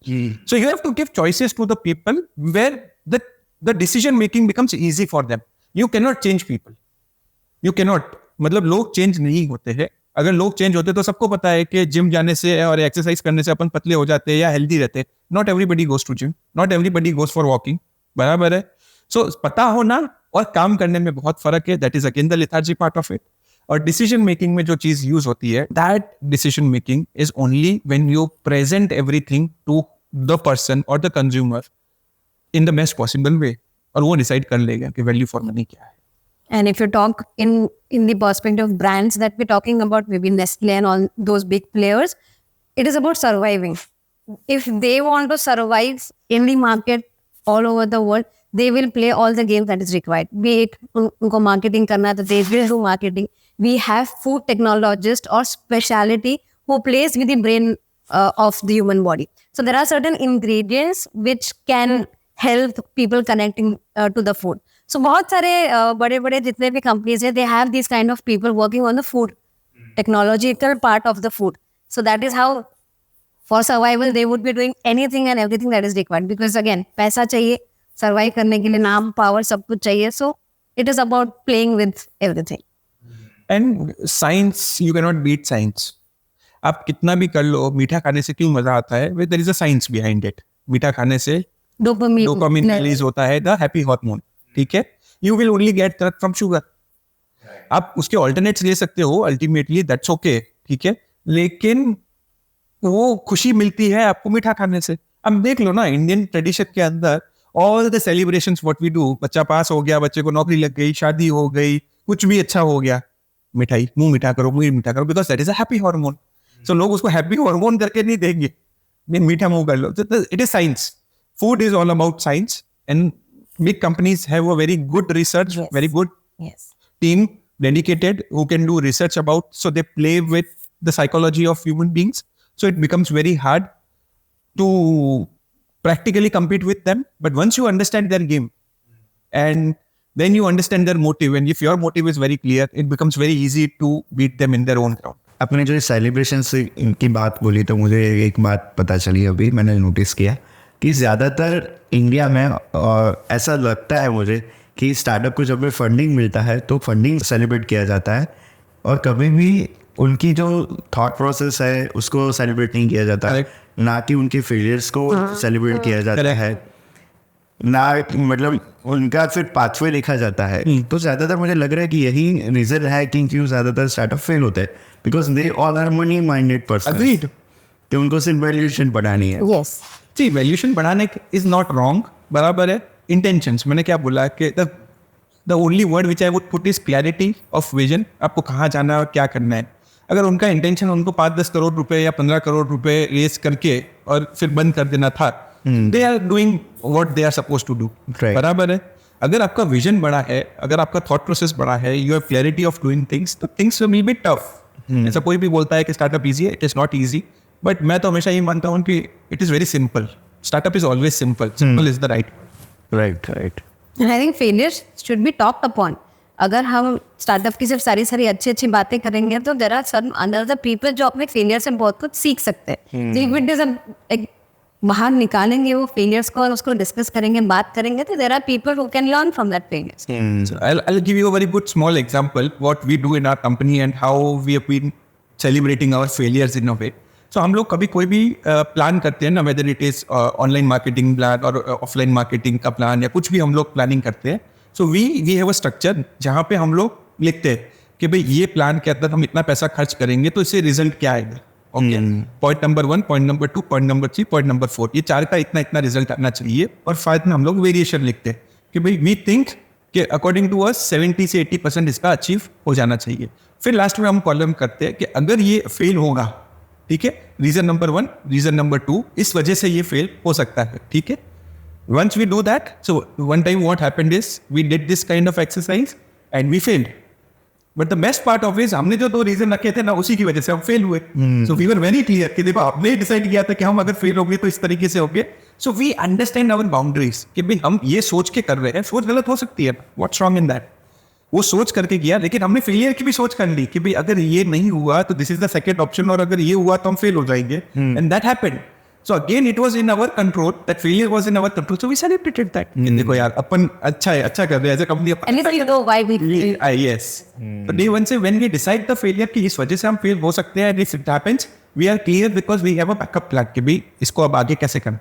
So you have to give choices to the people where the decision making becomes easy for them. You can not change people, you can not. मतलब लोग चेंज नहीं होते हैं. अगर लोग चेंज होते तो सबको पता है कि जिम जाने से और एक्सरसाइज करने से अपन पतले हो जाते हैं या हेल्दी रहते. Not everybody goes to gym, not everybody goes for walking, बराबर है. सो पता होना और काम करने में बहुत फर्क है. That is again the lethargy part of it. और डिसीजन मेकिंग में जो चीज यूज होती है, that decision making is only when you present everything to the person और the consumer in the best possible way, और वो डिसाइड कर लेगा कि वैल्यू फॉर मनी क्या है. And if you talk in the perspective of brands that we're talking about, maybe Nestle and all those big players, it is about surviving. If they want to survive in the market all over the world, they will play all the games that is required. Be it unko marketing karna hai, they will do marketing. We have food technologists or specialty who plays with the brain of the human body. So there are certain ingredients which can help people connecting to the food. So बहुत सारे बड़े बड़े जितने भी companies हैं, they have these kind of people working on the food technological part of the food. So that is how for survival they would be doing anything and everything that is required, because again पैसा चाहिए survive करने के लिए, नाम power सब कुछ चाहिए. So it is about playing with everything. And science, you cannot beat science. आप कितना भी कर लो, मीठा खाने से क्यों मजा आता है? There is a science behind it. मीठा खाने से dopamine रिलीज होता है, the happy hormone. ठीक है, you will only get that from sugar. आप उसके ऑल्टरनेट्स ले सकते हो, अल्टीमेटली दैट्स ओके, ठीक है, लेकिन वो खुशी मिलती है आपको मीठा खाने से. अब देख लो ना, इंडियन ट्रेडिशन के अंदर all the celebrations what we do, बच्चा पास हो गया, बच्चे को नौकरी लग गई, शादी हो गई, कुछ भी अच्छा हो गया, मिठाई, मुंह मीठा करो, because that is a happy hormone. So लोग उसको हैप्पी हार्मोन करके नहीं देंगे, मीठा मुंह कर लो. It is science. Food is all about science, and big companies have a very good research, Yes. very good team dedicated who can do research about, so they play with the psychology of human beings. So it becomes very hard to practically compete with them. But once you understand their game, and then you understand their motive, and if your motive is very clear, it becomes very easy to beat them in their own ground. आपने जो celebration की बात बोली, तो मुझे एक बात पता चली, अभी मैंने नोटिस किया कि ज़्यादातर इंडिया में ऐसा लगता है मुझे कि स्टार्टअप को जब भी फंडिंग मिलता है तो फंडिंग सेलिब्रेट किया जाता है, और कभी भी उनकी जो थॉट प्रोसेस है उसको सेलिब्रेट नहीं किया जाता है, ना कि उनके फेलियर्स को सेलिब्रेट किया जाता है, ना मतलब उनका फिर पाथवे लिखा जाता है. तो ज़्यादातर मुझे लग रहा है कि यही रीज़न है कि क्यों ज़्यादातर स्टार्टअप फेल होते हैं, because they all are money minded person. Agreed. कि उनको सिर्फ वैल्यूएशन बढ़ानी है. Yes. See, वैल्यूएशन बढ़ाने इज नॉट रॉन्ग, बराबर है. इंटेंशंस, मैंने क्या बोला कि the only word which I would put is clarity of vision. आपको कहाँ जाना है और क्या करना है. अगर उनका इंटेंशन उनको 5-10 करोड़ रुपए या 15 करोड़ रुपए रेस करके और फिर बंद कर देना था, they are doing what they are suppose to do, बराबर है. अगर आपका विजन बड़ा है, अगर आपका थॉट प्रोसेस बड़ा है, you have clarity of doing things, तो थिंग्स विल बी टफ. ऐसा कोई भी बोलता है कि स्टार्टअप इजी है, it is not easy. But मैं तो हमेशा ये मानता हूँ कि it is very simple. Startup is always simple. Simple is the right. Right. And I think failures should be talked upon. अगर हम स्टार्टअप की सिर्फ सारी अच्छी बातें करेंगे, तो there are certain another people जो अपने फेलियर से बहुत कुछ सीख सकते हैं. बाहर निकालेंगे वो फेलियर्स को और उसको डिस्कस करेंगे, बात करेंगे, तो there are people who can learn from that failures. So I'll give you a very good small example what we do in our company and how we have been celebrating our failures in a way. So हम लोग कभी कोई भी plan करते हैं ना, whether it is online marketing plan और offline marketing का प्लान या कुछ भी हम लोग प्लानिंग करते हैं. So we have a structure जहाँ पे हम लोग लिखते हैं कि भाई ये प्लान के अंदर हम इतना पैसा खर्च करेंगे तो इससे रिजल्ट क्या आएगा. Okay, point number 1, point number 2, point number 3, point number 4, ये 4 का इतना रिजल्ट आना चाहिए. और फाइनल में हम लोग वेरिएशन लिखते हैं कि भाई वी थिंक कि अकॉर्डिंग टू अस 70 से 80% इसका अचीव हो जाना चाहिए. फिर लास्ट में हम कॉलम करते हैं कि अगर ये फेल होगा, ठीक है, रीजन नंबर 1, रीजन नंबर 2, इस वजह से ये फेल हो सकता है, ठीक है. Once we do that, so one time what happened is we did this kind of exercise and we failed. But the best part of it is हमने जो 2 रीजन रखे थे ना, उसी की वजह से हम फेल हुए. So we were very clear कि देखो आपने डिसाइड किया था कि हम अगर फेल हो गए तो इस तरीके से हो गए. So we understand our boundaries कि भाई हम ये सोच के कर रहे हैं, सोच गलत हो सकती है. What's wrong in that? वो सोच करके किया, लेकिन हमने फेलियर की भी सोच कर ली कि भाई अगर ये नहीं हुआ तो this is the second option, और अगर ये हुआ तो हम फेल हो जाएंगे. And that happened. So again it was in our control, that failure was in our control, so we celebrated that. देखो यार, अपन अच्छा कर रहे हैं as a company. At least you know why we failed. Yes. But day one से when we decide the failure कि इस वजह से हम फेल हो सकते हैं, and if it happens, we are clear because we have a backup plan कि भाई इसको अब आगे कैसे करना.